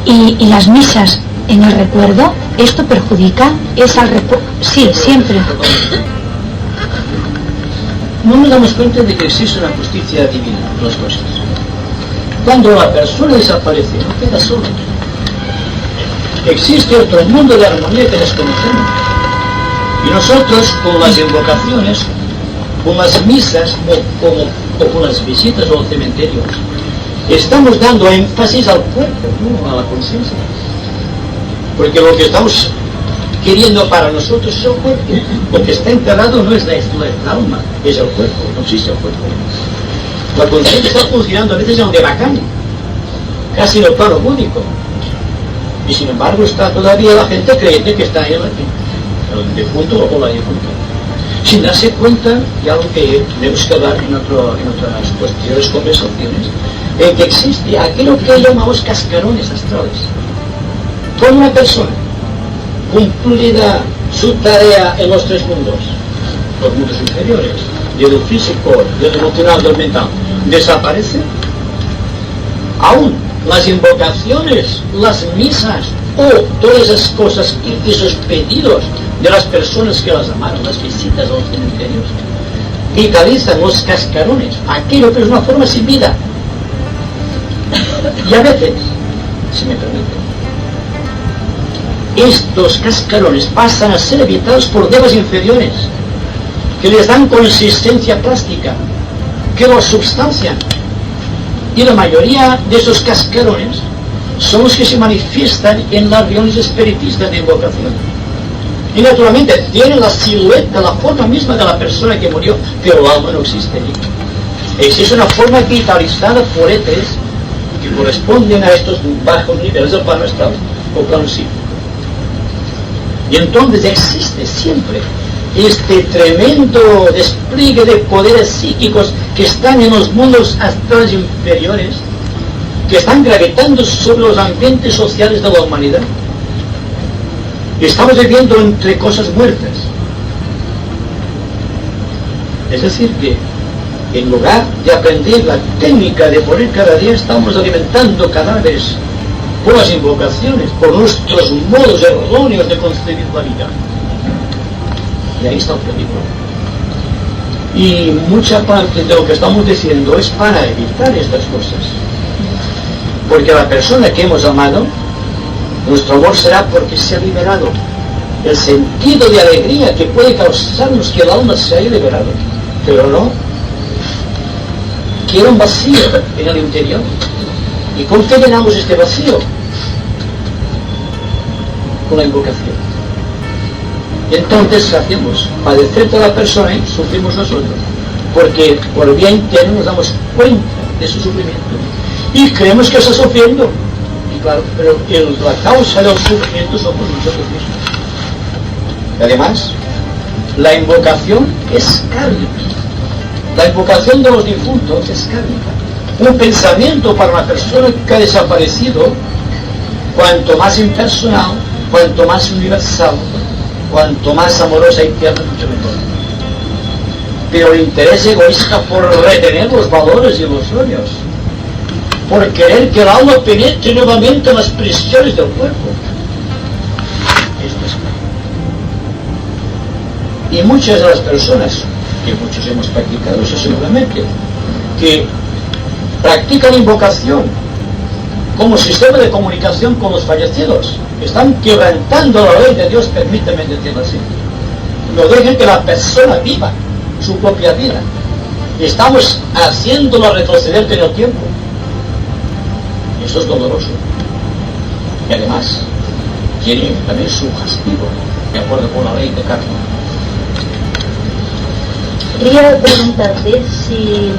y las misas en el recuerdo, ¿esto perjudica? ¿Es al recuerdo? Sí, siempre. No nos damos cuenta de que existe una justicia divina en las cosas. Cuando la persona desaparece, no queda sola. Existe otro mundo de armonía que desconocemos. Y nosotros, con las invocaciones, con las misas o con las visitas a los cementerios, estamos dando énfasis al cuerpo, no a la conciencia. Porque lo que estamos queriendo para nosotros es el cuerpo. Lo que está enterrado no es el alma, es el cuerpo, no existe el cuerpo. La conciencia está funcionando a veces en el de bacán, casi en el plano único. Y sin embargo está todavía la gente creyente que está en el difunto o la difunta. Sin darse cuenta, y algo que tenemos que hablar en otras posteriores conversaciones, en que existe aquello que llamamos cascarones astrales. Cuando una persona, cumplida su tarea en los tres mundos, los mundos inferiores, del físico, del emocional, del mental, desaparece, aún las invocaciones, las misas o todas esas cosas y esos pedidos de las personas que las amaron, las visitas a los cementerios, vitalizan los cascarones, aquello que es una forma sin vida. Y a veces, si me permite, estos cascarones pasan a ser habitados por devas inferiores que les dan consistencia plástica, que los substancian. Y la mayoría de esos cascarones son los que se manifiestan en las reuniones espiritistas de invocación. Y naturalmente tienen la silueta, la forma misma de la persona que murió, pero el alma no existe allí. Existe una forma vitalizada por éteres que corresponden a estos bajos niveles del plano astral o plano psíquico. Y entonces existe siempre este tremendo despliegue de poderes psíquicos que están en los mundos astrales inferiores, que están gravitando sobre los ambientes sociales de la humanidad. Y estamos viviendo entre cosas muertas. Es decir, que en lugar de aprender la técnica de poner cada día, estamos alimentando cadáveres por las invocaciones, por nuestros modos erróneos de concebir la vida. Y ahí está el peligro. Y mucha parte de lo que estamos diciendo es para evitar estas cosas. Porque la persona que hemos amado, nuestro amor será porque se ha liberado. El sentido de alegría que puede causarnos que el alma se haya liberado. Pero no. Quiero un vacío en el interior. ¿Y con qué llenamos este vacío? Con la invocación. Y entonces hacemos padecer toda la persona y sufrimos nosotros. Porque por bien interno nos damos cuenta de su sufrimiento. Y creemos que está sufriendo. Y claro, pero la causa del sufrimiento somos nosotros mismos. Y además, La invocación es kármica. La invocación de los difuntos es kármica. Un pensamiento para una persona que ha desaparecido, cuanto más impersonal, cuanto más universal, cuanto más amorosa y tierna, mucho mejor. Pero el interés egoísta por retener los valores ilusorios, por querer que el alma penetre nuevamente en las prisiones del cuerpo, esto es claro. Y muchas de las personas, que muchos hemos practicado eso seguramente, que practican invocación como sistema de comunicación con los fallecidos, están quebrantando la ley de Dios, permíteme decirlo así. No dejen que la persona viva su propia vida. Estamos haciéndola retroceder en el tiempo. Eso es doloroso. Y además, tiene también su castigo, de acuerdo con la ley de karma. Quería preguntarte si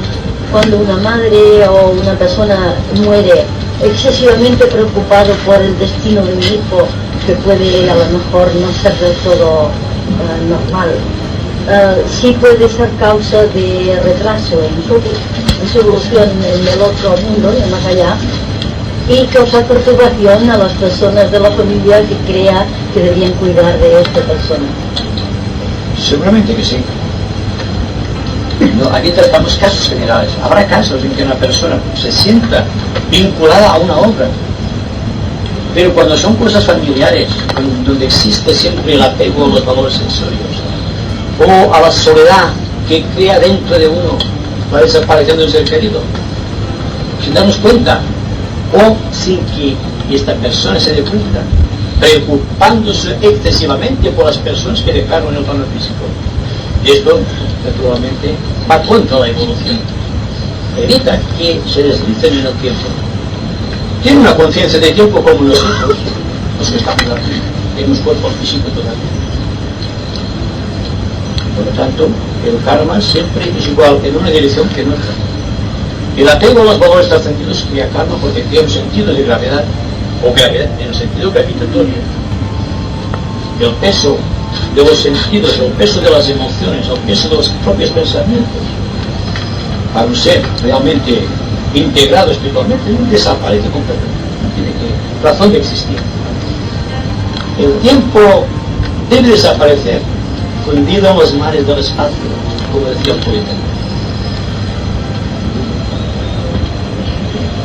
cuando una madre o una persona muere excesivamente preocupado por el destino de un hijo que puede a lo mejor no ser del todo normal, sí puede ser causa de retraso en su evolución en el otro mundo, en el más allá, y causar perturbación a las personas de la familia que crea que deberían cuidar de esta persona. Seguramente que sí. No, aquí tratamos casos generales. Habrá casos en que una persona se sienta vinculada a una obra, pero cuando son cosas familiares, donde existe siempre el apego a los valores sensorios, o a la soledad que crea dentro de uno la desaparición de un ser querido, sin darnos cuenta, o sin que esta persona se dé cuenta, preocupándose excesivamente por las personas que dejaron en el plano físico. Y esto, naturalmente, va contra la evolución. Evita que se deslicen en el tiempo. Tiene una conciencia de tiempo como nosotros, los que estamos aquí, tenemos cuerpo físico todavía. Por lo tanto, el karma siempre es igual en una dirección que en otra. El apego a los valores trascendidos crea karma porque crea un sentido de gravedad, o gravedad en el sentido gravitatorio. El peso de los sentidos, el peso de las emociones, el peso de los propios pensamientos, para un ser realmente integrado espiritualmente, desaparece completamente, no tiene razón de existir. El tiempo debe desaparecer, fundido en los mares del espacio, como decía el poeta.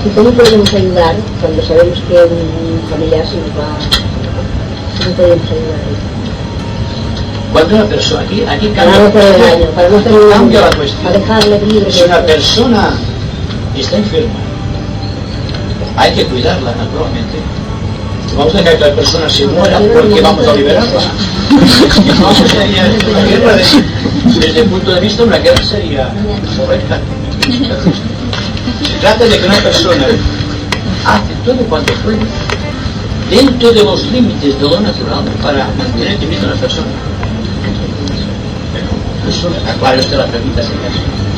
¿Y cómo podemos ayudar cuando sabemos que un familiar se nos va? ¿Cómo podemos ayudar? Cuando una persona, aquí cambia la cuestión. Para dejarle libre. Si una persona está enferma, hay que cuidarla naturalmente. Vamos a dejar que la persona se muera porque vamos a liberarla. No, sería una guerra desde el punto de vista una guerra sería correcta. Se trata de que una persona hace todo cuanto puede dentro de los límites de lo natural para mantener viva a una persona. Eso, aclaro usted la pregunta, señor.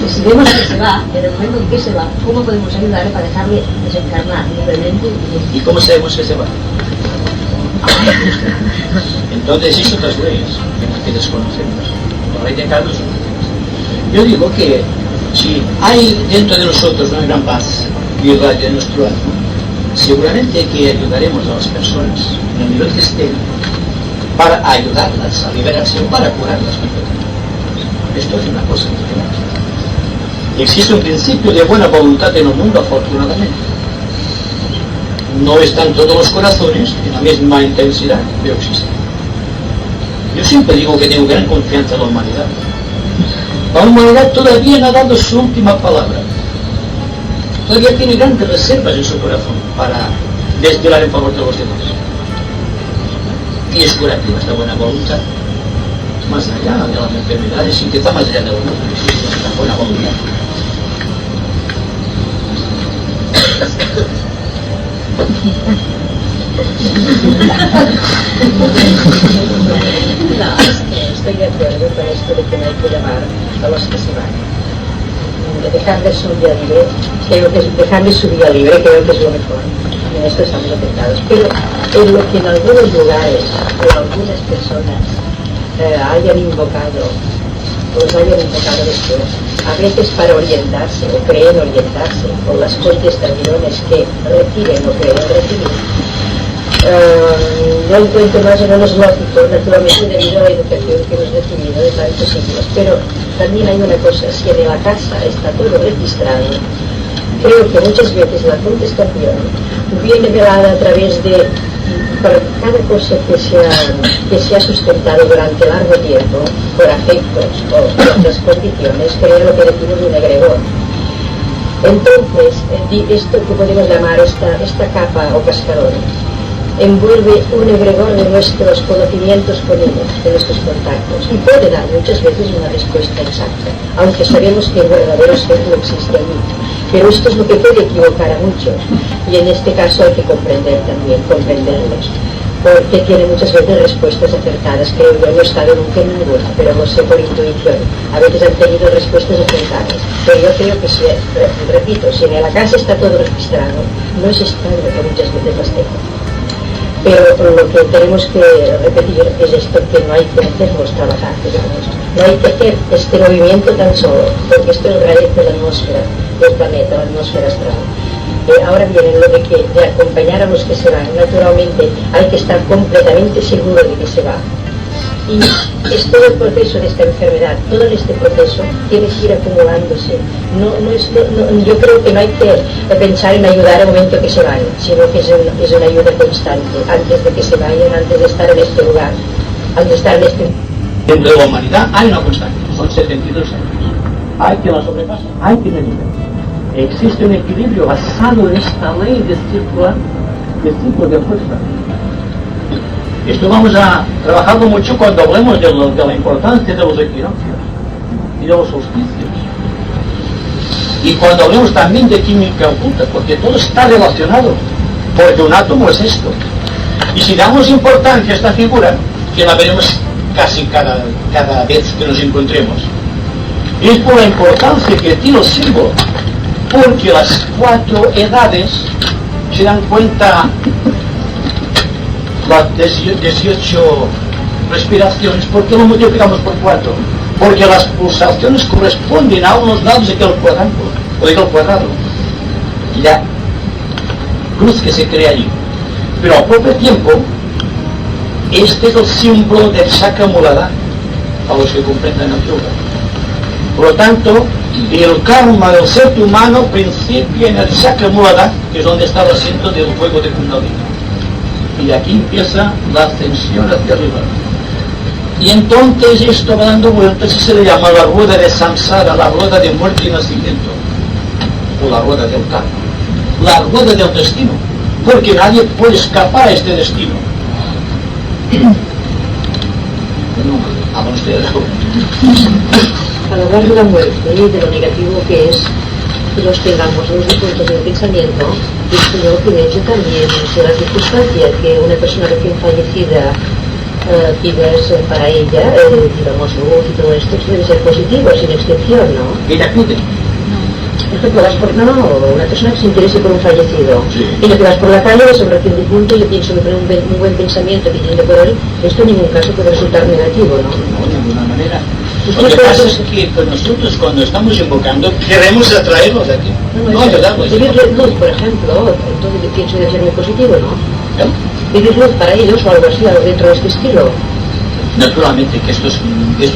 Si vemos que se va, en el momento en que se va, ¿cómo podemos ayudarle para dejarle desencarnar libremente? ¿Y cómo sabemos que se va? Entonces existen otras leyes que desconocemos. La ley de Carlos. Yo digo que si hay dentro de nosotros una gran paz y de nuestro alma, seguramente que ayudaremos a las personas en el nivel que estén para ayudarlas a liberarse o para curarlas. Esto es una cosa diferente. Existe un principio de buena voluntad en el mundo, afortunadamente. No están todos los corazones en la misma intensidad, pero existe. Yo siempre digo que tengo gran confianza en la humanidad. La humanidad todavía no ha dado su última palabra. Todavía tiene grandes reservas en su corazón para desvelar en favor de los demás. Y es curativa esta buena voluntad. Más allá de las enfermedades y que está más allá de los mundo, existe la buena voluntad. No, estoy de acuerdo con esto de que no hay que llamar a los que se van. Dejarles su día libre, creo que es dejarles su día libre, creo que es lo mejor. En esto estamos afectados. Pero en lo que en algunos lugares o algunas personas hayan invocado después, a veces para orientarse o creen orientarse por las contestaciones que reciben o creen recibir, no encuentro más o menos lógico, naturalmente debido a la educación que hemos recibido de tantos siglos. Pero también hay una cosa: si en la casa está todo registrado, creo que muchas veces la contestación viene velada a través de, por cada cosa que se ha sustentado durante largo tiempo, por afectos o por otras condiciones, creo lo que decimos un egregor. Entonces, esto que podemos llamar esta capa o cascarón envuelve un egregor de nuestros conocimientos con ellos, de nuestros contactos, y puede dar muchas veces una respuesta exacta, aunque sabemos que el verdadero ser no existe allí. Pero esto es lo que puede equivocar a muchos, y en este caso hay que comprenderlos, porque tienen muchas veces respuestas acertadas. Creo yo, no he estado nunca en ninguna, pero lo sé por intuición. A veces han tenido respuestas acertadas, pero yo creo que, repito, si en la casa está todo registrado, no es extraño que muchas veces las tengan. Pero lo que tenemos que repetir es esto, que no hay que hacernos trabajar, digamos. No hay que hacer este movimiento tan solo, porque esto es raíz de la atmósfera del planeta, la atmósfera astral. Ahora bien, lo de que de acompañar a los que se van, naturalmente hay que estar completamente seguro de que se va. Y es todo el proceso de esta enfermedad, todo este proceso tiene que ir acumulándose. Yo creo que no hay que pensar en ayudar al momento que se van, sino que es una ayuda constante, antes de que se vayan, antes de estar en este lugar, antes de estar en este... Dentro de la humanidad hay una constante, son 72 años. Hay que la sobrepasar, hay que meditar. Existe un equilibrio basado en esta ley de círculo de fuerza. Esto vamos a trabajarlo mucho cuando hablemos de la importancia de los equinoccios y de los solsticios. Y cuando hablemos también de química oculta, porque todo está relacionado, porque un átomo es esto. Y si damos importancia a esta figura, que la veremos casi cada vez que nos encontremos, es por la importancia que tiene el símbolo, porque las 4 edades se dan cuenta, las 18 respiraciones. ¿Por qué lo multiplicamos por 4? Porque las pulsaciones corresponden a unos lados de aquel cuadrado, y la cruz que se crea allí. Pero al propio tiempo, este es el símbolo del Chakra Muladhara, a los que comprendan el yoga. Por lo tanto, el karma del ser humano principia en el Chakra Muladhara, que es donde está el asiento del fuego de Kundalini. Y de aquí empieza la ascensión hacia arriba. Y entonces esto va dando vueltas y se le llama la rueda de samsara, la rueda de muerte y nacimiento, o la rueda del karma, la rueda del destino, porque nadie puede escapar a este destino. Hablan ustedes. Al hablar de la muerte y de lo negativo que es que los tengamos los puntos de pensamiento, pienso yo que de hecho también es la circunstancia que una persona recién fallecida pides para ella, digamos, luz y todo esto debe ser positivo, sin excepción, ¿no? ¿Y te acude? Por ejemplo, vas por... una persona que se interese por un fallecido, sí. Y lo que vas por la calle ves un recién difunto, yo pienso que un buen pensamiento que tiene por él, esto en ningún caso puede resultar negativo, ¿no? No, de ninguna manera. Lo que pasa es que nosotros cuando estamos invocando queremos atraerlos de aquí, no ayudarlos. Pedir luz, por ejemplo, entonces yo pienso que debe ser muy positivo, ¿no? ¿No? Pedir luz para ellos o algo así, algo dentro de este estilo. Naturalmente que esto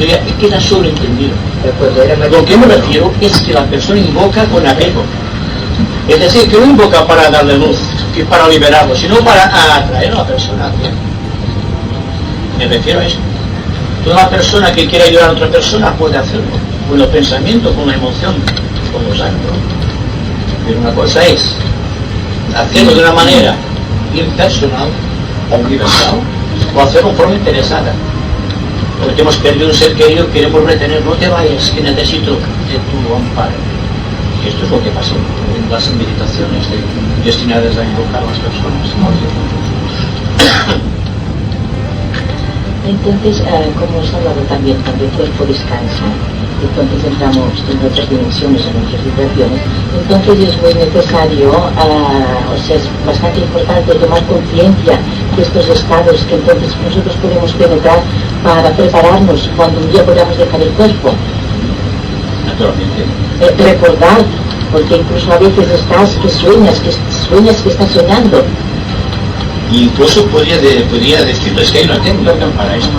ya queda sobreentendido. Pues Lo que me refiero es que la persona invoca con apego. Es decir, que no invoca para darle luz, que para liberarlo, sino para atraer a la persona. Me refiero a eso. Toda la persona que quiera ayudar a otra persona puede hacerlo, con el pensamiento, con la emoción, con los actos. Pero una cosa es hacerlo de una manera impersonal o universal, o hacerlo en forma interesada. Porque hemos perdido un ser querido, queremos retener, no te vayas, que necesito de tu amparo. Esto es lo que pasa en las meditaciones destinadas a invocar a las personas. Entonces, como os he hablado también, cuando el cuerpo descansa, entonces entramos en otras dimensiones, en otras vibraciones, entonces es muy necesario, o sea, es bastante importante tomar conciencia de estos estados que entonces nosotros podemos penetrar para prepararnos cuando un día podamos dejar el cuerpo. Naturalmente. Recordar, porque incluso a veces estás que sueñas que estás soñando. Incluso podría decirles que hay una técnica para esto.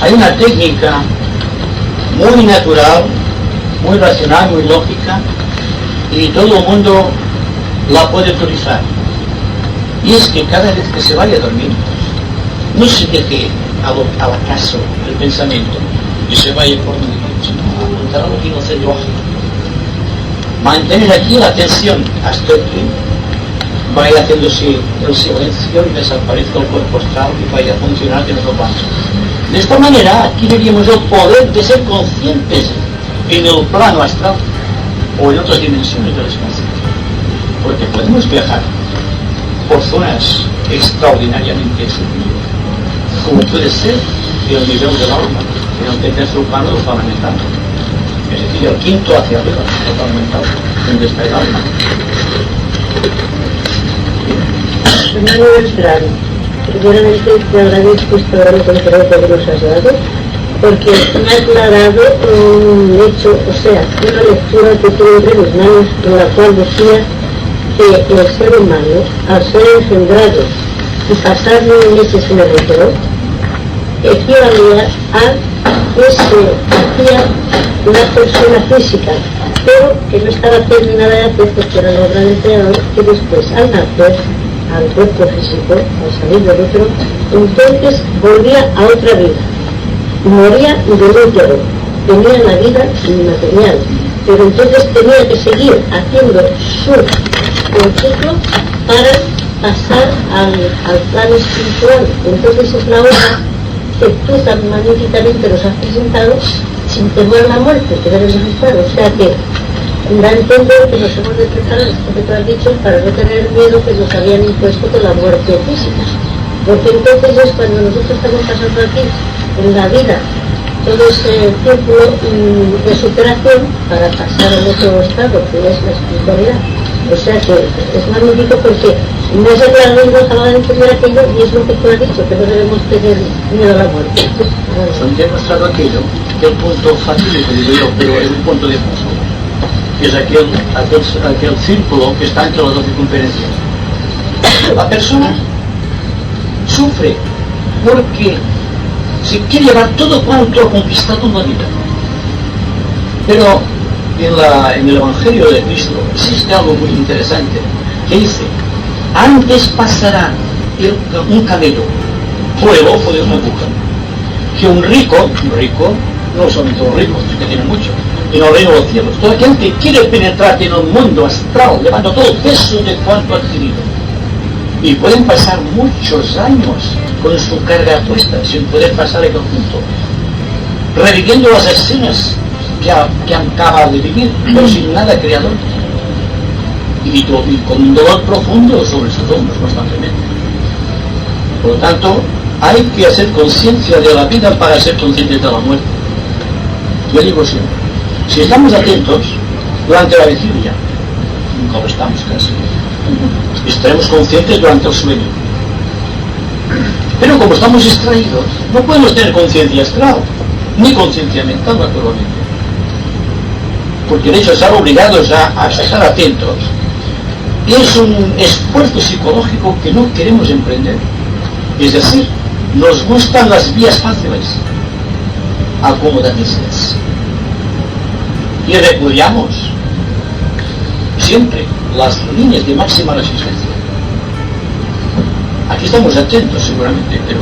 Hay una técnica muy natural, muy racional, muy lógica, y todo el mundo la puede utilizar. Y es que cada vez que se vaya a dormir, no se deje al acaso el pensamiento y se vaya por sino apuntar a lo que no se lógico. Mantener aquí la atención hasta que vaya haciéndose el silencio y desaparezca el cuerpo astral y vaya a funcionar de nuestro plano. De esta manera adquiriríamos el poder de ser conscientes en el plano astral o en otras dimensiones del espacio, porque podemos viajar por zonas extraordinariamente superiores, como puede ser el nivel del alma, en el tercer plano del plano mental, es decir, el quinto hacia arriba, el plano mental, donde está el alma. Muy extraño. Primeramente te agradezco esta hora conferencia que nos has dado, porque me ha aclarado un hecho, o sea, una lectura que tuve entre mis manos, en la cual decía que el ser humano, al ser engendrado y pasar 9 meses en el útero, equivalía a que se hacía una persona física, pero que no estaba terminada de hacer porque era la obra del creador, que después al nacer, al cuerpo físico, al salir del útero, entonces volvía a otra vida, moría del útero, tenía la vida inmaterial, pero entonces tenía que seguir haciendo su ciclo para pasar al plano espiritual. Entonces es la obra que tú tan magníficamente nos has presentado, sin temor a la muerte, que debes estar. O sea que da a entender que nos hemos de preparar, esto que tú has dicho, para no tener miedo que nos habían impuesto con la muerte física. Porque entonces es cuando nosotros estamos pasando aquí, en la vida, todo ese círculo de superación para pasar al otro estado, que es la espiritualidad. O sea que es magnífico porque no es aclarado y no acaba de entender aquello, y es lo que tú has dicho, que no debemos tener miedo a la muerte. Son demostrado aquello, que el punto fatídico, digo yo, pero es un punto de paso, que es aquel círculo que está entre las dos circunferencias. La persona sufre porque se quiere llevar todo cuanto ha conquistado en la vida. Pero en el Evangelio de Cristo existe algo muy interesante, que dice: antes pasará un camello por el ojo de una aguja que un rico, no solamente los ricos, que tienen mucho, en el reino de los cielos, todo aquel que quiere penetrar en el mundo astral, llevando todo el peso de cuanto ha adquirido. Y pueden pasar muchos años con su carga puesta, sin poder pasar el conjunto, reviviendo las escenas que han acabado de vivir, pero sin nada creador, y con un dolor profundo sobre sus hombros constantemente. Por lo tanto, hay que hacer conciencia de la vida para ser conscientes de la muerte. Yo digo siempre, si estamos atentos durante la vigilia, nunca lo estamos casi, estaremos conscientes durante el sueño. Pero como estamos extraídos, no podemos tener conciencia astral, ni conciencia mental, naturalmente. Porque de hecho estar obligados a estar atentos es un esfuerzo psicológico que no queremos emprender. Es decir, nos gustan las vías fáciles, acomodadizas, y repudiamos siempre las líneas de máxima resistencia. Aquí estamos atentos seguramente, pero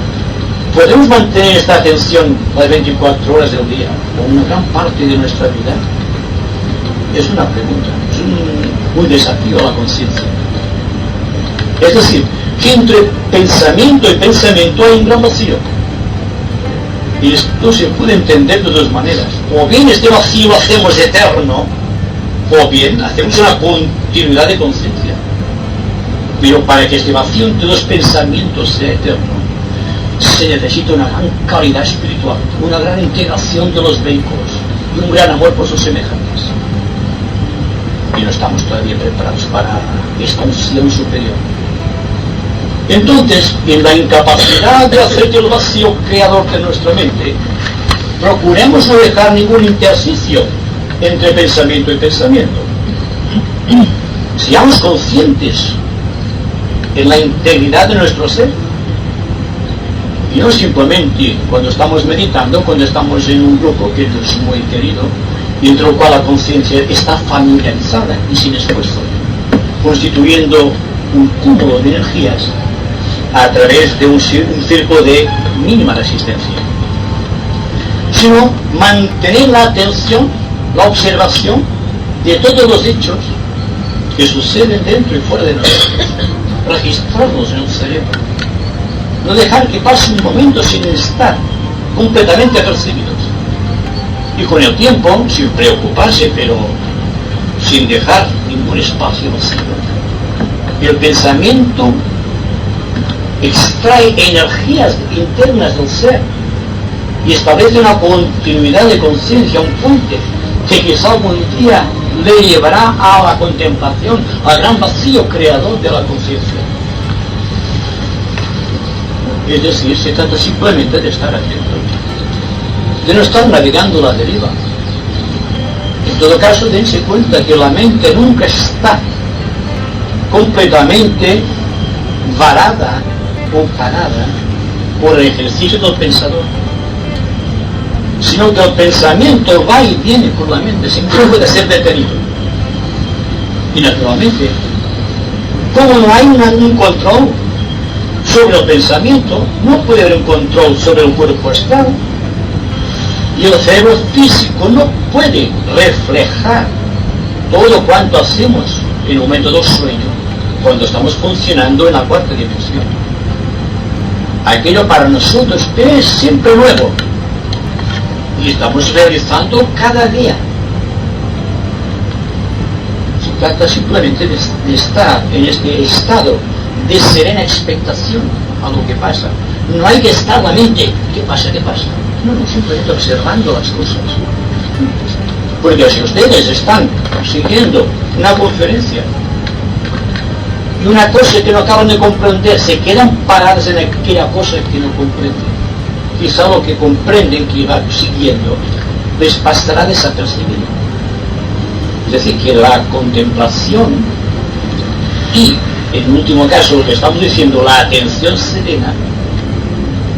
¿podemos mantener esta atención las 24 horas del día o una gran parte de nuestra vida? Es una pregunta, es un desafío a la conciencia. Es decir, que entre pensamiento y pensamiento hay un gran vacío. Y esto se puede entender de dos maneras. O bien este vacío lo hacemos eterno, o bien hacemos una continuidad de conciencia. Pero para que este vacío entre dos pensamientos sea eterno, se necesita una gran calidad espiritual, una gran integración de los vehículos y un gran amor por sus semejantes. Y no estamos todavía preparados para esta unción superior. Entonces, en la incapacidad de hacer el vacío creador de nuestra mente, procuremos no dejar ningún intersticio entre pensamiento y pensamiento. Seamos conscientes en la integridad de nuestro ser, y no simplemente cuando estamos meditando, cuando estamos en un grupo que es muy querido y entre el cual la conciencia está familiarizada y sin esfuerzo, constituyendo un cúmulo de energías a través de un círculo de mínima resistencia, sino mantener la atención, la observación de todos los hechos que suceden dentro y fuera de nosotros, registrarlos en el cerebro, no dejar que pase un momento sin estar completamente percibidos, y con el tiempo, sin preocuparse, pero sin dejar ningún espacio vacío. El pensamiento extrae energías internas del ser y establece una continuidad de conciencia, un puente que quizá algún día le llevará a la contemplación, al gran vacío creador de la conciencia. Es decir, se trata simplemente de estar atento, de no estar navegando la deriva. En todo caso, dense cuenta que la mente nunca está completamente varada o parada por el ejercicio del pensador, sino que el pensamiento va y viene por la mente, siempre puede ser detenido. Y naturalmente, como no hay un control sobre el pensamiento, no puede haber un control sobre el cuerpo astral, y el cerebro físico no puede reflejar todo cuanto hacemos en el momento del sueño, cuando estamos funcionando en la cuarta dimensión. Aquello para nosotros es siempre nuevo y estamos realizando cada día. Se trata simplemente de estar en este estado de serena expectación a lo que pasa. No hay que estar la mente, ¿qué pasa? ¿Qué pasa? No, simplemente observando las cosas. Porque si ustedes están siguiendo una conferencia y una cosa que no acaban de comprender, se quedan parados en aquella cosa que no comprenden, quizá lo que comprenden que va siguiendo les pasará desapercibido. Es decir, que la contemplación y, en último caso, lo que estamos diciendo, la atención serena,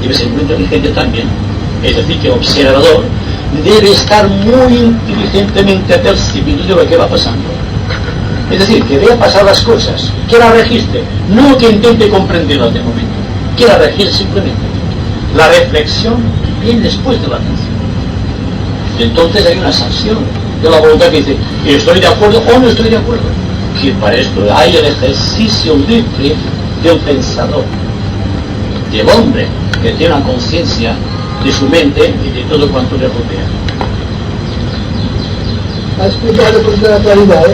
debe ser muy inteligente también. Es decir, que el observador debe estar muy inteligentemente percibido de lo que va pasando. Es decir, que vea pasar las cosas, que la registre, no que intente comprenderlas de momento, que la registre simplemente. La reflexión viene después de la atención. Entonces hay una sanción de la voluntad que dice, ¿estoy de acuerdo o no estoy de acuerdo? Que para esto hay el ejercicio libre del pensador, del hombre que tiene una conciencia de su mente y de todo cuanto le rodea. Ha explicado con toda claridad,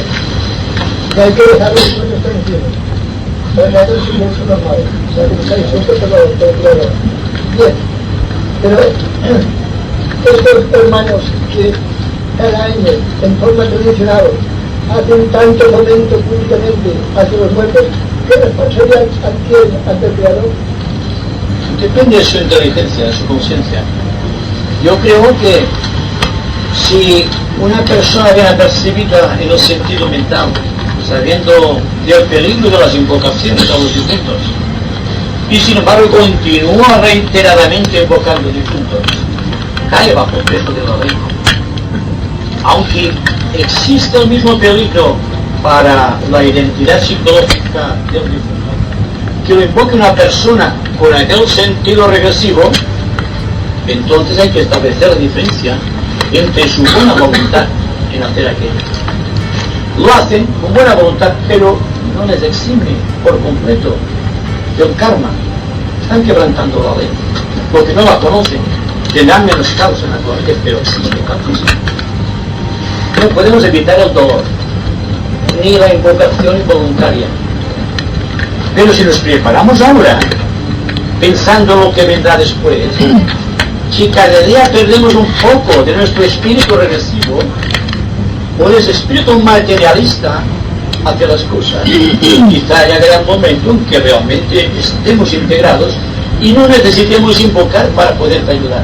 que hay que dejarlo con nuestra encima. Tratar el silencio normal. O sea, que está diciendo claro. Bien, pero estos hermanos que cada año, en forma tradicional, hacen tanto momento públicamente hacia los muertos, ¿qué responsabilidad adquieren ante el Creador? Depende de su inteligencia, de su conciencia. Yo creo que si una persona viene apercibida en el sentido mental, sabiendo del peligro de las invocaciones a los difuntos, y sin embargo continúa reiteradamente invocando difuntos, cae bajo el peso de la ley. Aunque existe el mismo peligro para la identidad psicológica del difunto, que lo invoque una persona con aquel sentido regresivo, entonces hay que establecer la diferencia entre su buena voluntad en hacer aquello. Lo hacen con buena voluntad, pero no les exime por completo del karma. Están quebrantando la ley, porque no la conocen. Tendrán menos causa, naturalmente, pero existe tantísimo. No podemos evitar el dolor, ni la invocación involuntaria. Pero si nos preparamos ahora, pensando lo que vendrá después, si cada día perdemos un poco de nuestro espíritu regresivo, o ese espíritu materialista, hacia las cosas. Quizá llegará un momento en que realmente estemos integrados y no necesitemos invocar para poderte ayudar.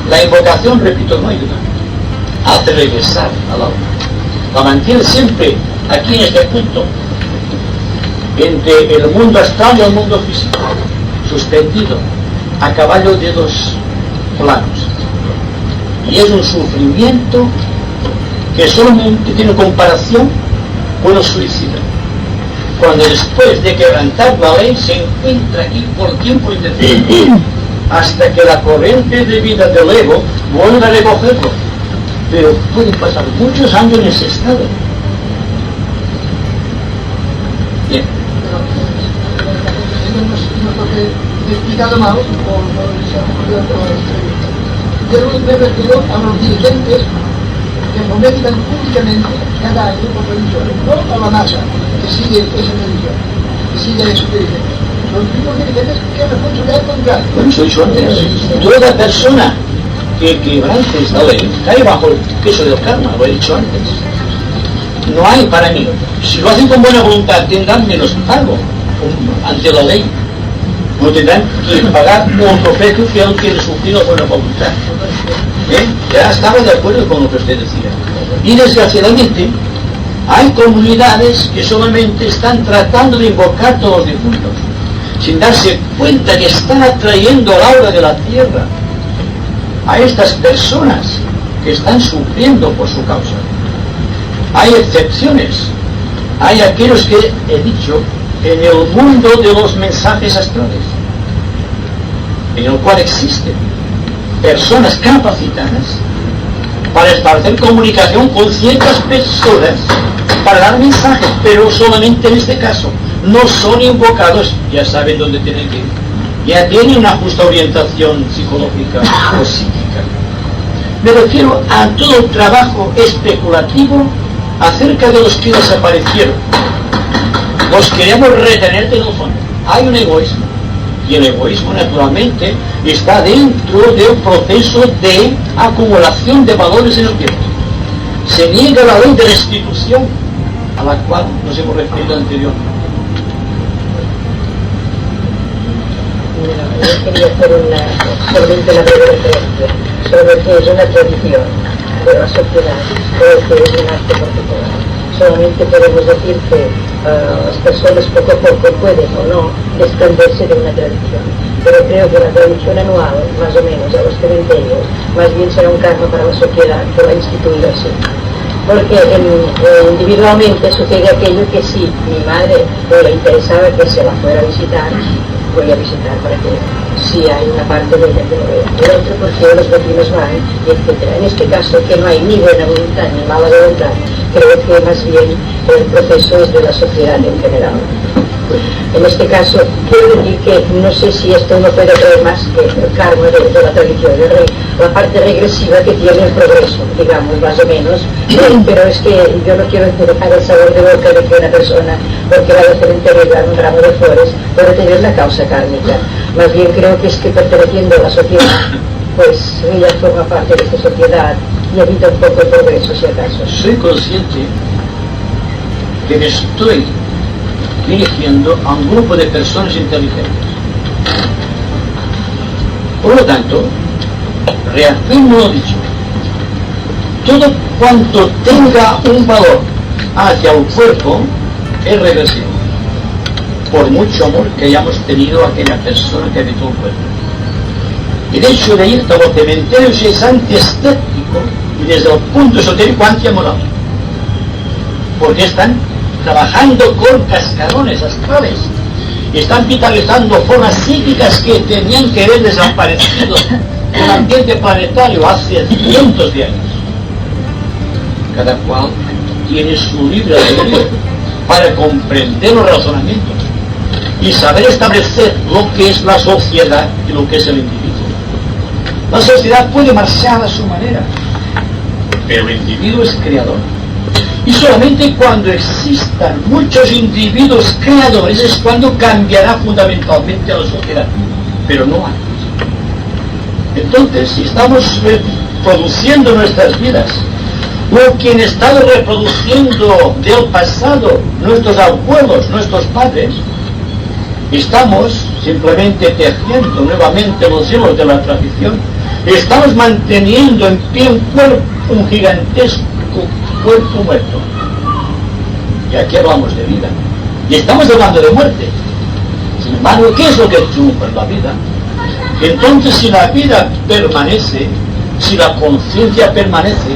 La invocación, repito, no ayuda, hace regresar al alma, la mantiene siempre aquí en este punto, entre el mundo astral y el mundo físico, suspendido a caballo de dos planos. Y es un sufrimiento que solamente tiene comparación con el suicidio, cuando después de quebrantar la ley se encuentra aquí por tiempo indefinido, hasta que la corriente de vida del ego vuelve a recogerlo. Pero pueden pasar muchos años en ese estado. Bien. He explicado mal, o no se ha ocurrido toda la historia. Yo me refiero a los dirigentes que fomentan públicamente cada año por religiones, no a la masa que sigue esa religión, que sigue a esos dirigentes. Los mismos dirigentes que responsabilidad contraria. Bueno, soy yo antes. Toda persona que quebrante esta ley cae bajo el peso del karma, lo he dicho antes. No hay para mí. Si lo hacen con buena voluntad, tendrán menos pago ante la ley. No tendrán que pagar otro precio que aún tiene sufrido buena voluntad. Ya estaba de acuerdo con lo que usted decía. Y desgraciadamente hay comunidades que solamente están tratando de invocar todos los difuntos, sin darse cuenta que están atrayendo al aura de la tierra a estas personas que están sufriendo por su causa. Hay excepciones. Hay aquellos que he dicho en el mundo de los mensajes astrales, en el cual existen personas capacitadas para establecer comunicación con ciertas personas para dar mensajes, pero solamente en este caso no son invocados, ya saben dónde tienen que ir, ya tienen una justa orientación psicológica o psíquica. Me refiero a todo el trabajo especulativo acerca de los que desaparecieron. Los queremos retener de los fondo. Hay un egoísmo, y el egoísmo naturalmente está dentro del proceso de acumulación de valores en el tiempo. Se niega la ley de restitución a la cual nos hemos referido anteriormente. Yo quería hacer solamente una breve referencia sobre que es una tradición de la sociedad, creo que es un arte particular. Solamente podemos decir que las personas poco a poco pueden o no desprenderse de una tradición, pero creo que la tradición anual, más o menos a los cementerios, más bien será un karma para la sociedad que lo ha instituido así. Porque individualmente sucede aquello que si mi madre no le interesaba que se la fuera a visitar, voy a visitar para que si hay una parte de ella que lo vea. El otro porque los vecinos van, etc. En este caso, que no hay ni buena voluntad ni mala voluntad, creo que más bien el proceso es de la sociedad en general. En este caso, quiero decir que no sé si esto no puede traer más que el karma de la tradición, la parte regresiva que tiene el progreso, digamos, más o menos, pero es que yo no quiero dejar el sabor de boca de que una persona, porque va al cementerio y dar un ramo de flores, puede tener una causa kármica. Más bien creo que es que perteneciendo a la sociedad, pues ella forma parte de esta sociedad y evita un poco el progreso, si acaso. Soy consciente que me estoy dirigiendo a un grupo de personas inteligentes. Por lo tanto, reafirmo lo dicho. Todo cuanto tenga un valor hacia un cuerpo es regresivo, por mucho amor que hayamos tenido a aquella persona que habitó un cuerpo. El hecho de ir a los cementerios es antiestético y desde el punto esotérico antiamoral, porque están trabajando con cascarones astrales y están vitalizando formas psíquicas que tenían que haber desaparecido en el ambiente planetario hace cientos de años. Cada cual tiene su libre albedrío para comprender los razonamientos y saber establecer lo que es la sociedad y lo que es el individuo. La sociedad puede marchar a su manera, pero el individuo es creador. Y solamente cuando existan muchos individuos creadores es cuando cambiará fundamentalmente a la sociedad, pero no antes. Entonces, si estamos produciendo nuestras vidas lo que han estado reproduciendo del pasado nuestros abuelos, nuestros padres. Estamos simplemente tejiendo nuevamente los hilos de la tradición. Estamos manteniendo en pie un gigantesco cuerpo muerto. Y aquí hablamos de vida. Y estamos hablando de muerte. Sin embargo, ¿qué es lo que triunfa en la vida? Entonces, si la vida permanece, si la conciencia permanece,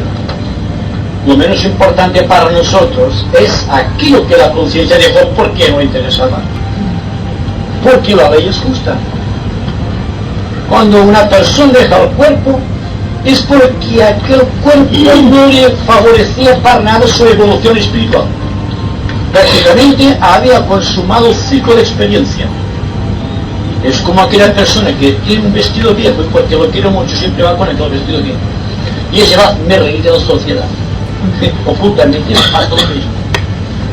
lo menos importante para nosotros es aquello que la conciencia dejó porque no interesaba. Porque la ley es justa. Cuando una persona deja el cuerpo, es porque aquel cuerpo no le favorecía para nada su evolución espiritual. Prácticamente había consumado el ciclo de experiencia. Es como aquella persona que tiene un vestido viejo y porque lo quiere mucho siempre va con aquel vestido viejo. Y ese va a reír de la sociedad. Ocultamente pasa lo mismo.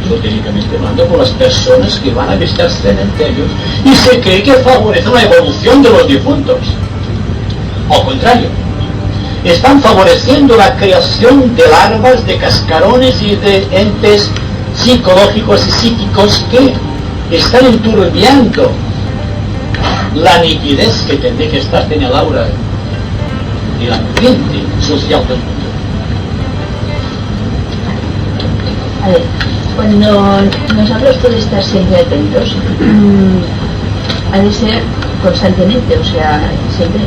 Esotéricamente hablando, por las personas que van a visitar cementerios y se cree que favorece la evolución de los difuntos. Al contrario, están favoreciendo la creación de larvas, de cascarones y de entes psicológicos y psíquicos que están enturbiando la nitidez que tendría que estar en el aura y el ambiente social del mundo. A ver, cuando nos hablas de estar siempre atentos, ha de ser constantemente, o sea, siempre.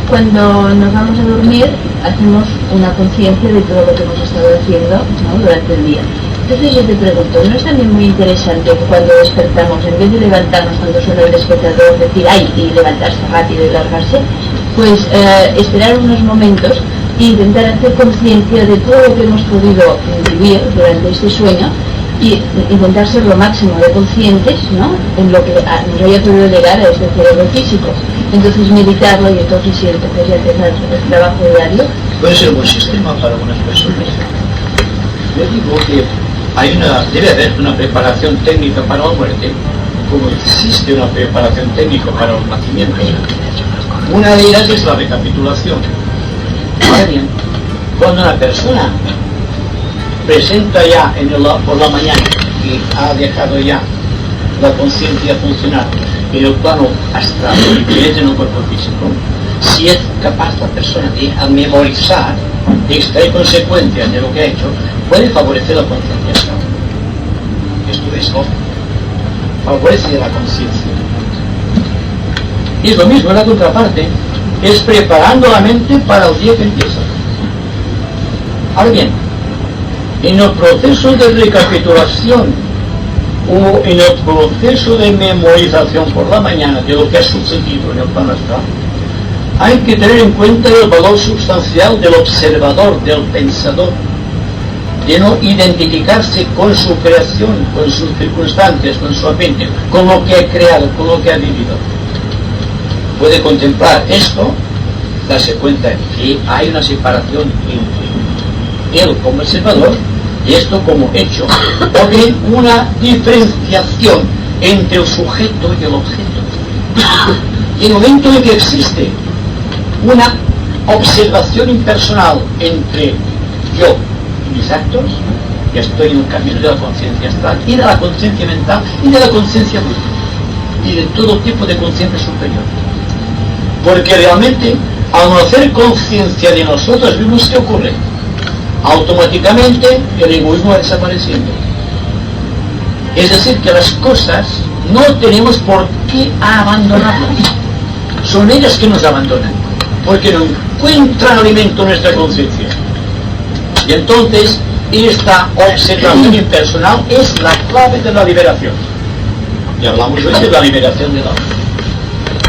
Cuando nos vamos a dormir, hacemos una conciencia de todo lo que hemos estado haciendo, ¿no?, durante el día. Entonces yo te pregunto, ¿no es también muy interesante que cuando despertamos, en vez de levantarnos cuando suena el despertador, decir ¡ay!, y levantarse rápido y largarse, pues esperar unos momentos e intentar hacer conciencia de todo lo que hemos podido vivir durante este sueño y intentar ser lo máximo de conscientes, ¿no?, en lo que nos haya podido llegar a este cerebro físico. Entonces meditarlo y entonces sí, entonces ya empezar el trabajo diario. Puede ser un buen sistema para algunas personas. Yo digo que debe haber una preparación técnica para la muerte, como existe una preparación técnica para los nacimientos. Una de ellas es la recapitulación. Ahora bien, cuando una persona presenta ya por la mañana y ha dejado ya la conciencia funcionar en el plano astral que es en el cuerpo físico, si es capaz la persona de memorizar, de extraer consecuencias de lo que ha hecho, puede favorecer la conciencia astral. Esto es lógico. Favorece la conciencia. Y es lo mismo en la contraparte, es preparando la mente para el día que empieza. Ahora bien, en el proceso de recapitulación o en el proceso de memorización por la mañana de lo que ha sucedido en el plano astral, hay que tener en cuenta el valor sustancial del observador, del pensador, de no identificarse con su creación, con sus circunstancias, con su ambiente, con lo que ha creado, con lo que ha vivido. Puede contemplar esto, darse cuenta que hay una separación entre él como observador y esto como hecho, o bien una diferenciación entre el sujeto y el objeto. Y en el momento en que existe una observación impersonal entre yo y mis actos, ya estoy en el camino de la conciencia astral y de la conciencia mental y de la conciencia budista y de todo tipo de conciencia superior. Porque realmente, al no hacer conciencia de nosotros mismos, ¿qué ocurre? Automáticamente el egoísmo va desapareciendo. Es decir, que las cosas no tenemos por qué abandonarlas. Son ellas que nos abandonan, porque no encuentran alimento en nuestra conciencia. Y entonces, esta observación impersonal es la clave de la liberación. Y hablamos hoy de la liberación del alma.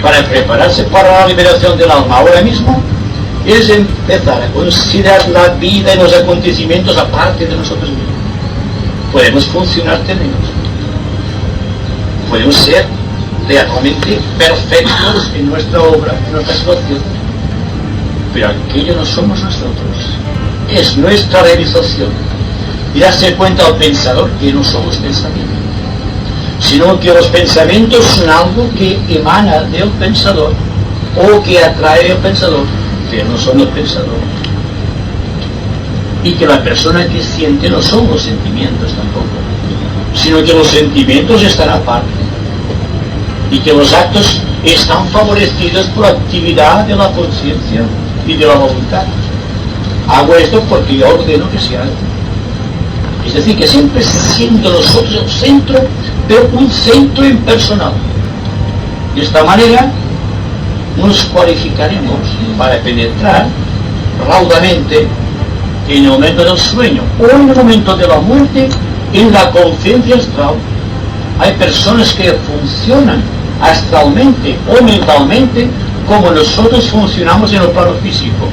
Para prepararse para la liberación del alma ahora mismo, es empezar a considerar la vida y los acontecimientos aparte de nosotros mismos. Podemos funcionar términos. Podemos ser realmente perfectos en nuestra obra, en nuestra situación. Pero aquello no somos nosotros. Es nuestra realización. Y darse cuenta al pensador que no somos pensamientos, sino que los pensamientos son algo que emana del pensador o que atrae al pensador, pero no son el pensador. y que la persona que siente no son los sentimientos tampoco, sino que los sentimientos están aparte y que los actos están favorecidos por la actividad de la conciencia y de la voluntad. Hago esto porque yo ordeno que se haga. Es decir, que siempre siendo nosotros el centro, pero un centro impersonal. De esta manera nos cualificaremos para penetrar raudamente en el momento del sueño o en el momento de la muerte en la conciencia astral. Hay personas que funcionan astralmente o mentalmente como nosotros funcionamos en el plano físico,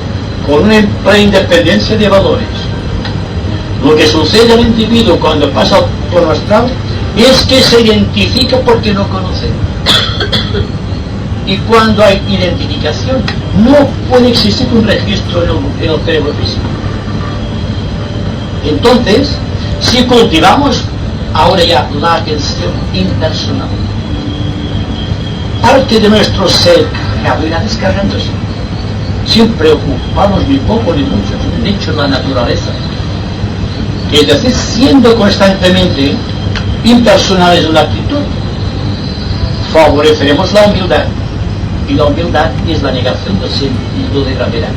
con una independencia de valores. Lo que sucede al individuo cuando pasa al plano astral es que se identifica porque no conoce. Y cuando hay identificación, no puede existir un registro en el cerebro físico. Entonces, si cultivamos ahora ya la atención impersonal, parte de nuestro ser irá descargándose, sin preocuparnos ni poco ni mucho, dicho la naturaleza. Es decir, siendo constantemente impersonales en la actitud, favoreceremos la humildad, y la humildad es la negación del sentido de gravedad.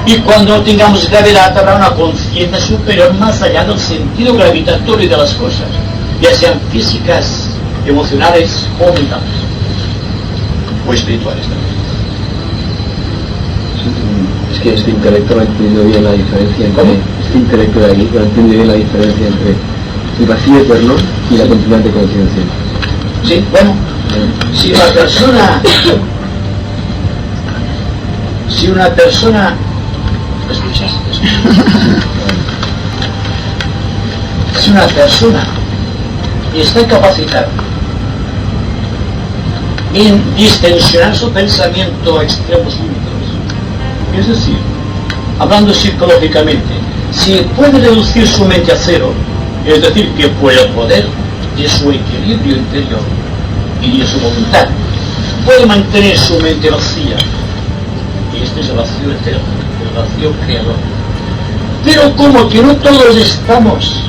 Y cuando tengamos gravedad habrá una conciencia superior más allá del sentido gravitatorio de las cosas, ya sean físicas, emocionales o mentales, o espirituales también. Es que este intelecto no ha entendido bien la diferencia entre... Este intelecto de aquí no ha entendido bien la diferencia entre el vacío eterno y la continuidad de conciencia. Sí, bueno, si una persona ¿escuchas? Si una persona está capacitada en distensionar su pensamiento a extremos únicos, es decir, hablando psicológicamente, si puede reducir su mente a cero, es decir, que por el poder de su equilibrio interior y de su voluntad puede mantener su mente vacía, y este es el vacío eterno, el vacío creador. Pero como que no todos estamos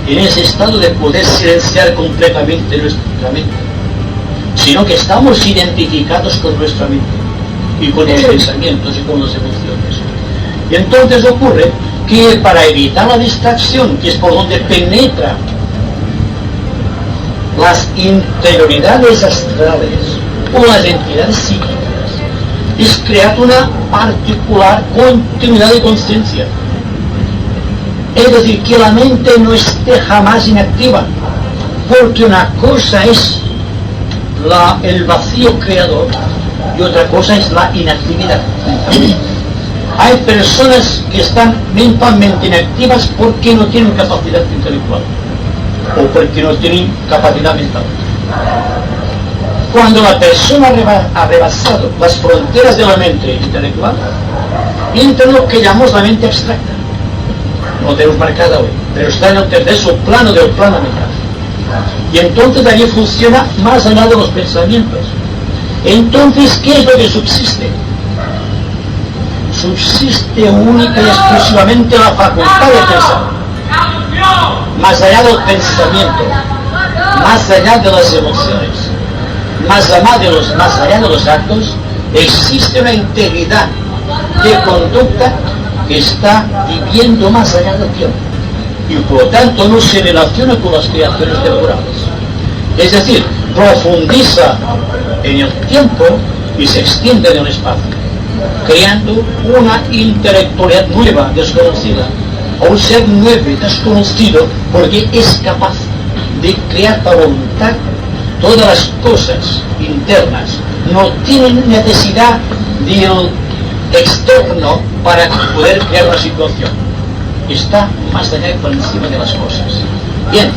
en ese estado de poder silenciar completamente nuestra mente, sino que estamos identificados con nuestra mente y con los pensamientos y con las emociones. Y entonces ocurre que para evitar la distracción, que es por donde penetra las interioridades astrales o las entidades psíquicas, es crear una particular continuidad de conciencia. Es decir, que la mente no esté jamás inactiva, porque una cosa es el vacío creador y otra cosa es la inactividad. Hay personas que están mentalmente inactivas porque no tienen capacidad intelectual o porque no tienen capacidad mental. Cuando la persona ha rebasado las fronteras de la mente intelectual, entra en lo que llamamos la mente abstracta. No lo tenemos marcada hoy, pero está en el tercer plano del plano mental. Y entonces allí funciona más allá de los pensamientos. Entonces, ¿qué es lo que subsiste? Subsiste única y exclusivamente la facultad de pensar. Más allá del pensamiento, más allá de las emociones, más allá de los actos, existe una integridad de conducta que está viviendo más allá del tiempo y por lo tanto no se relaciona con las creaciones temporales. Es decir, profundiza en el tiempo y se extiende en el espacio, creando una intelectualidad nueva, desconocida, o un ser nuevo, desconocido, porque es capaz de crear por voluntad todas las cosas internas. No tienen necesidad del externo para poder crear una situación. Está más allá y por encima de las cosas. Bien,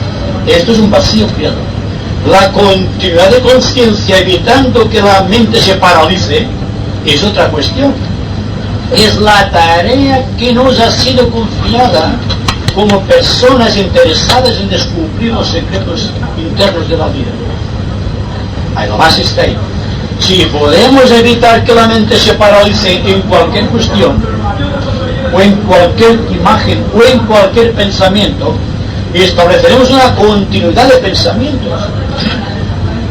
esto es un vacío creador. La continuidad de conciencia, evitando que la mente se paralice, es otra cuestión. Es la tarea que nos ha sido confiada como personas interesadas en descubrir los secretos internos de la vida. Ahí lo más está ahí. Si podemos evitar que la mente se paralice en cualquier cuestión, o en cualquier imagen o en cualquier pensamiento, y estableceremos una continuidad de pensamientos,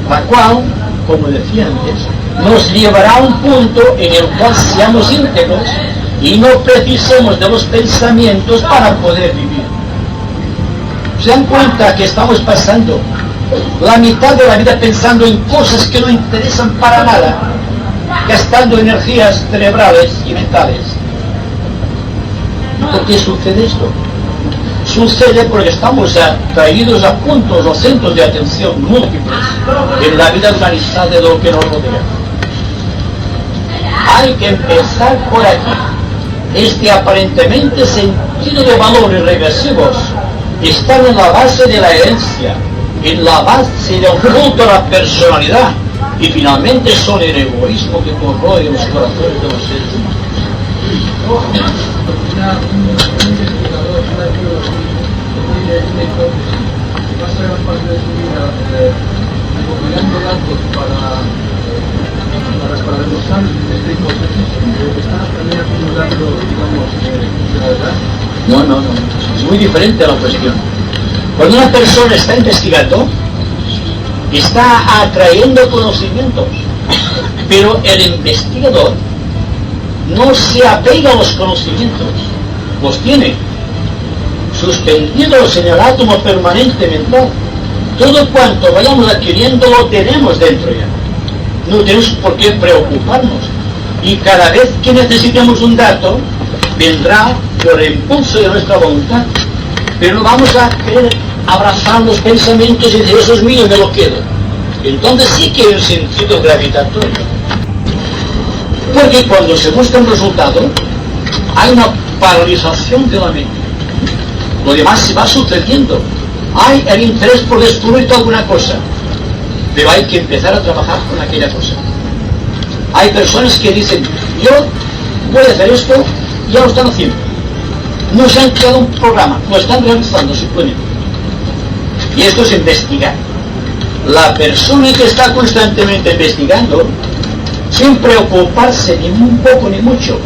la cual, como decía antes, nos llevará a un punto en el cual seamos íntegros y no precisemos de los pensamientos para poder vivir. ¿Se dan cuenta que estamos pasando la mitad de la vida pensando en cosas que no interesan para nada, gastando energías cerebrales y mentales? ¿Por qué sucede esto? Sucede porque estamos atraídos a puntos o centros de atención múltiples en la vida organizada de lo que nos rodea. Hay que empezar por aquí. Este aparentemente sentido de valores regresivos están en la base de la herencia, en la base del culto a la personalidad, y finalmente son el egoísmo que corroe los corazones de los seres humanos. Pasa gran parte de su vida recopilando datos para demostrar esta hipótesis, está también acumulando, digamos, la verdad. No, es muy diferente a la cuestión. Cuando una persona está investigando, está atrayendo conocimientos, pero el investigador no se apega a los conocimientos, los tiene suspendidos en el átomo permanente mental. Todo cuanto vayamos adquiriendo lo tenemos dentro ya. No tenemos por qué preocuparnos. Y cada vez que necesitemos un dato, vendrá por impulso de nuestra voluntad. Pero no vamos a querer abrazar los pensamientos y decir, eso es mío y me lo quedo. Entonces sí que hay un sentido gravitatorio. Porque cuando se busca un resultado, hay una paralización de la mente. Lo demás se va sucediendo. Hay el interés por descubrir alguna cosa, pero hay que empezar a trabajar con aquella cosa. Hay personas que dicen, yo voy a hacer esto, y ya lo están haciendo. No se han creado un programa, lo están realizando simplemente. Y esto es investigar. La persona que está constantemente investigando, sin preocuparse ni un poco ni mucho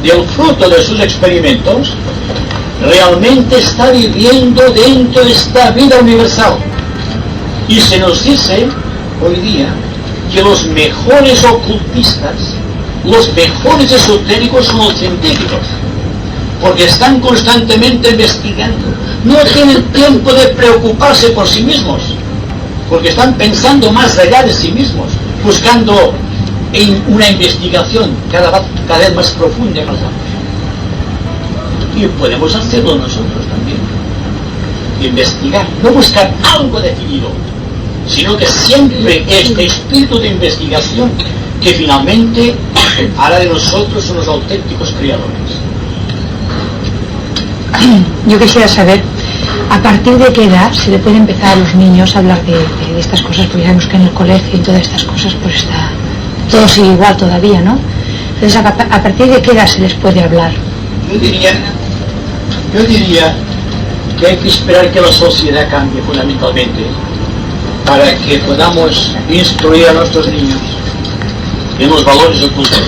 del fruto de sus experimentos, realmente está viviendo dentro de esta vida universal. Y se nos dice hoy día que los mejores ocultistas, los mejores esotéricos son los científicos, porque están constantemente investigando. No tienen tiempo de preocuparse por sí mismos, porque están pensando más allá de sí mismos, buscando en una investigación cada vez más profunda y más amplia. Y podemos hacerlo nosotros también. Investigar, no buscar algo definido, sino que siempre este espíritu de investigación que finalmente hará de nosotros unos auténticos creadores. Yo quisiera saber, ¿a partir de qué edad se le puede empezar a los niños a hablar de estas cosas? Porque sabemos que en el colegio y todas estas cosas pues está, todo sigue igual todavía, ¿no? Entonces, ¿a partir de qué edad se les puede hablar? Yo diría que hay que esperar que la sociedad cambie fundamentalmente para que podamos instruir a nuestros niños en los valores ocultos.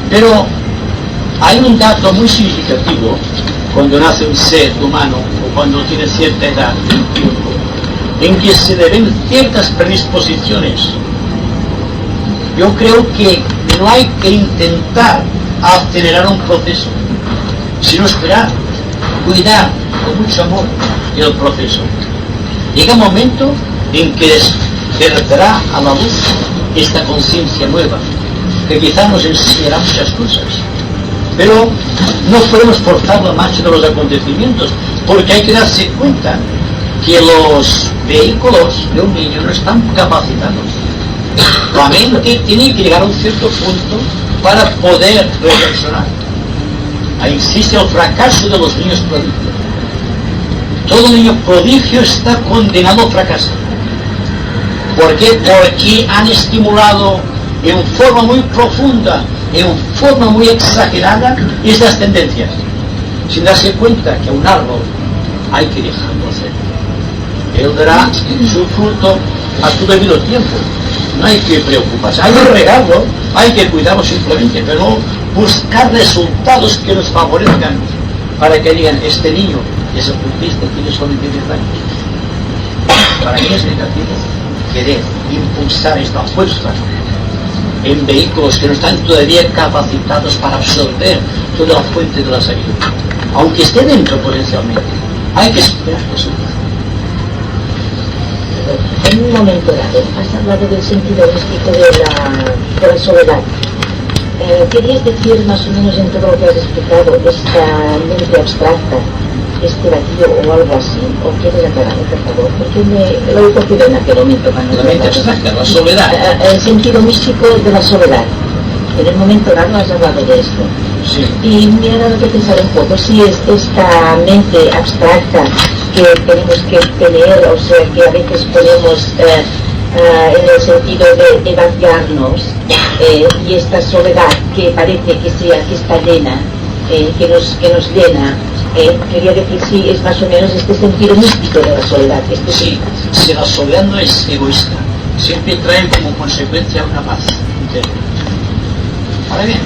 Pero hay un dato muy significativo cuando nace un ser humano o cuando tiene cierta edad, tiempo, en que se le ven ciertas predisposiciones. Yo creo que no hay que intentar acelerar un proceso, sino esperar, cuidar con mucho amor el proceso. Llega un momento en que despertará a la luz esta conciencia nueva, que quizás nos enseñará muchas cosas. Pero no podemos forzar la marcha de los acontecimientos, porque hay que darse cuenta que los vehículos de un niño no están capacitados. La mente tiene que llegar a un cierto punto para poder reflexionar. Ahí existe el fracaso de los niños prodigios. Todo niño prodigio está condenado al fracaso. ¿Por qué? Porque han estimulado en forma muy profunda, en forma muy exagerada, estas tendencias, sin darse cuenta que a un árbol hay que dejarlo hacer. Él dará su fruto a su debido tiempo. No hay que preocuparse, hay que regarlo, hay que cuidarlo simplemente, pero buscar resultados que nos favorezcan para que digan, este niño es autista, tiene solamente 10 años. Para mí es negativo querer impulsar esta fuerza en vehículos que no están todavía capacitados para absorber toda la fuente de la sabiduría. Aunque esté dentro potencialmente, hay que esperar resultados. En un momento dado, has hablado del sentido místico de la soledad. ¿Querías decir más o menos en todo lo que has explicado esta mente abstracta, este vacío o algo así? ¿O quieres aclararlo, por favor? Porque lo he cogido en aquel momento cuando... La mente abstracta, la soledad. El sentido místico de la soledad. En el momento dado has hablado de esto. Sí. Y me ha dado que pensar un poco si es esta mente abstracta que tenemos que tener, o sea, que a veces ponemos en el sentido de vaciarnos, y esta soledad que parece que está llena, que nos llena, quería decir si es más o menos este sentido místico de la soledad. Sí, si la soledad no es egoísta, siempre trae como consecuencia una paz interior. Ahora bien,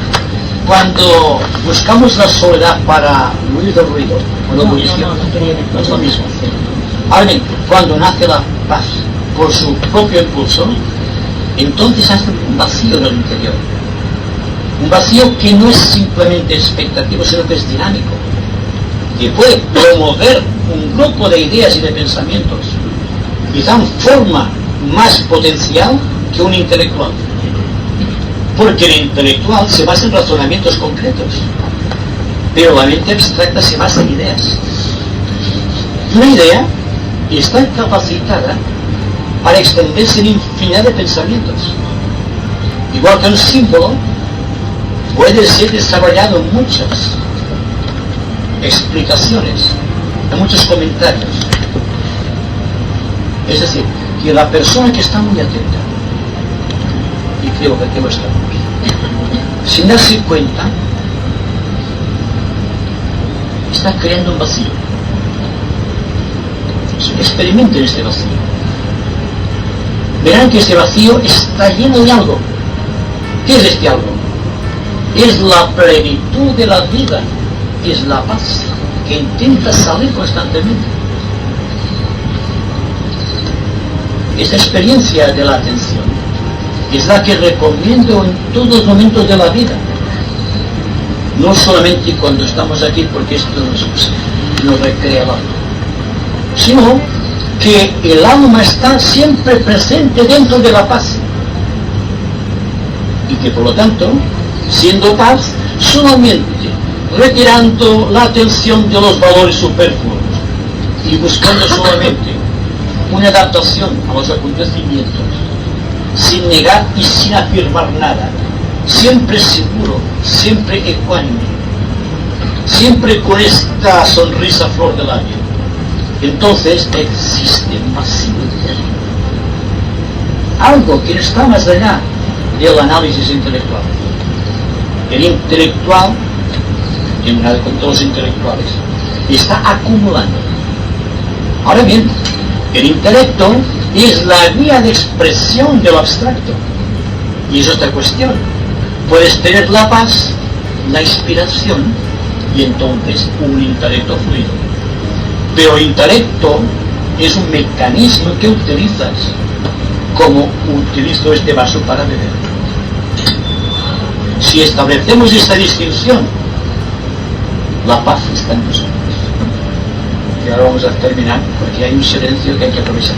cuando buscamos la soledad para huir del ruido o la ebullición, no es lo mismo. Ahora bien, cuando nace la paz por su propio impulso, entonces hace un vacío en el interior. Un vacío que no es simplemente expectativo, sino que es dinámico, que puede promover un grupo de ideas y de pensamientos, quizá en forma más potencial que un intelectual. Porque el intelectual se basa en razonamientos concretos, pero la mente abstracta se basa en ideas. Una idea está capacitada para extenderse en infinidad de pensamientos. Igual que un símbolo puede ser desarrollado en muchas explicaciones, en muchos comentarios. Es decir, que la persona que está muy atenta, y creo que lo estamos, sin darse cuenta, está creando un vacío. Experimenten este vacío. Verán que este vacío está lleno de algo. ¿Qué es este algo? Es la plenitud de la vida, es la paz que intenta salir constantemente. Esta experiencia de la atención es la que recomiendo en todos los momentos de la vida, no solamente cuando estamos aquí porque esto nos recrea el alma, sino que el alma está siempre presente dentro de la paz y que por lo tanto, siendo paz, solamente retirando la atención de los valores superfluos y buscando solamente una adaptación a los acontecimientos, sin negar y sin afirmar nada, siempre seguro, siempre ecuánime, siempre con esta sonrisa flor de labio, entonces existe un vacío interno, algo que está más allá del análisis intelectual. El intelectual, en una con todos los intelectuales, está acumulando. Ahora bien, el intelecto es la vía de expresión de lo abstracto. Y es otra cuestión. Puedes tener la paz, la inspiración, y entonces un intelecto fluido. Pero el intelecto es un mecanismo que utilizas, como utilizo este vaso para beber. Si establecemos esta distinción, la paz está en nosotros. Y ahora vamos a terminar porque hay un silencio que hay que aprovechar.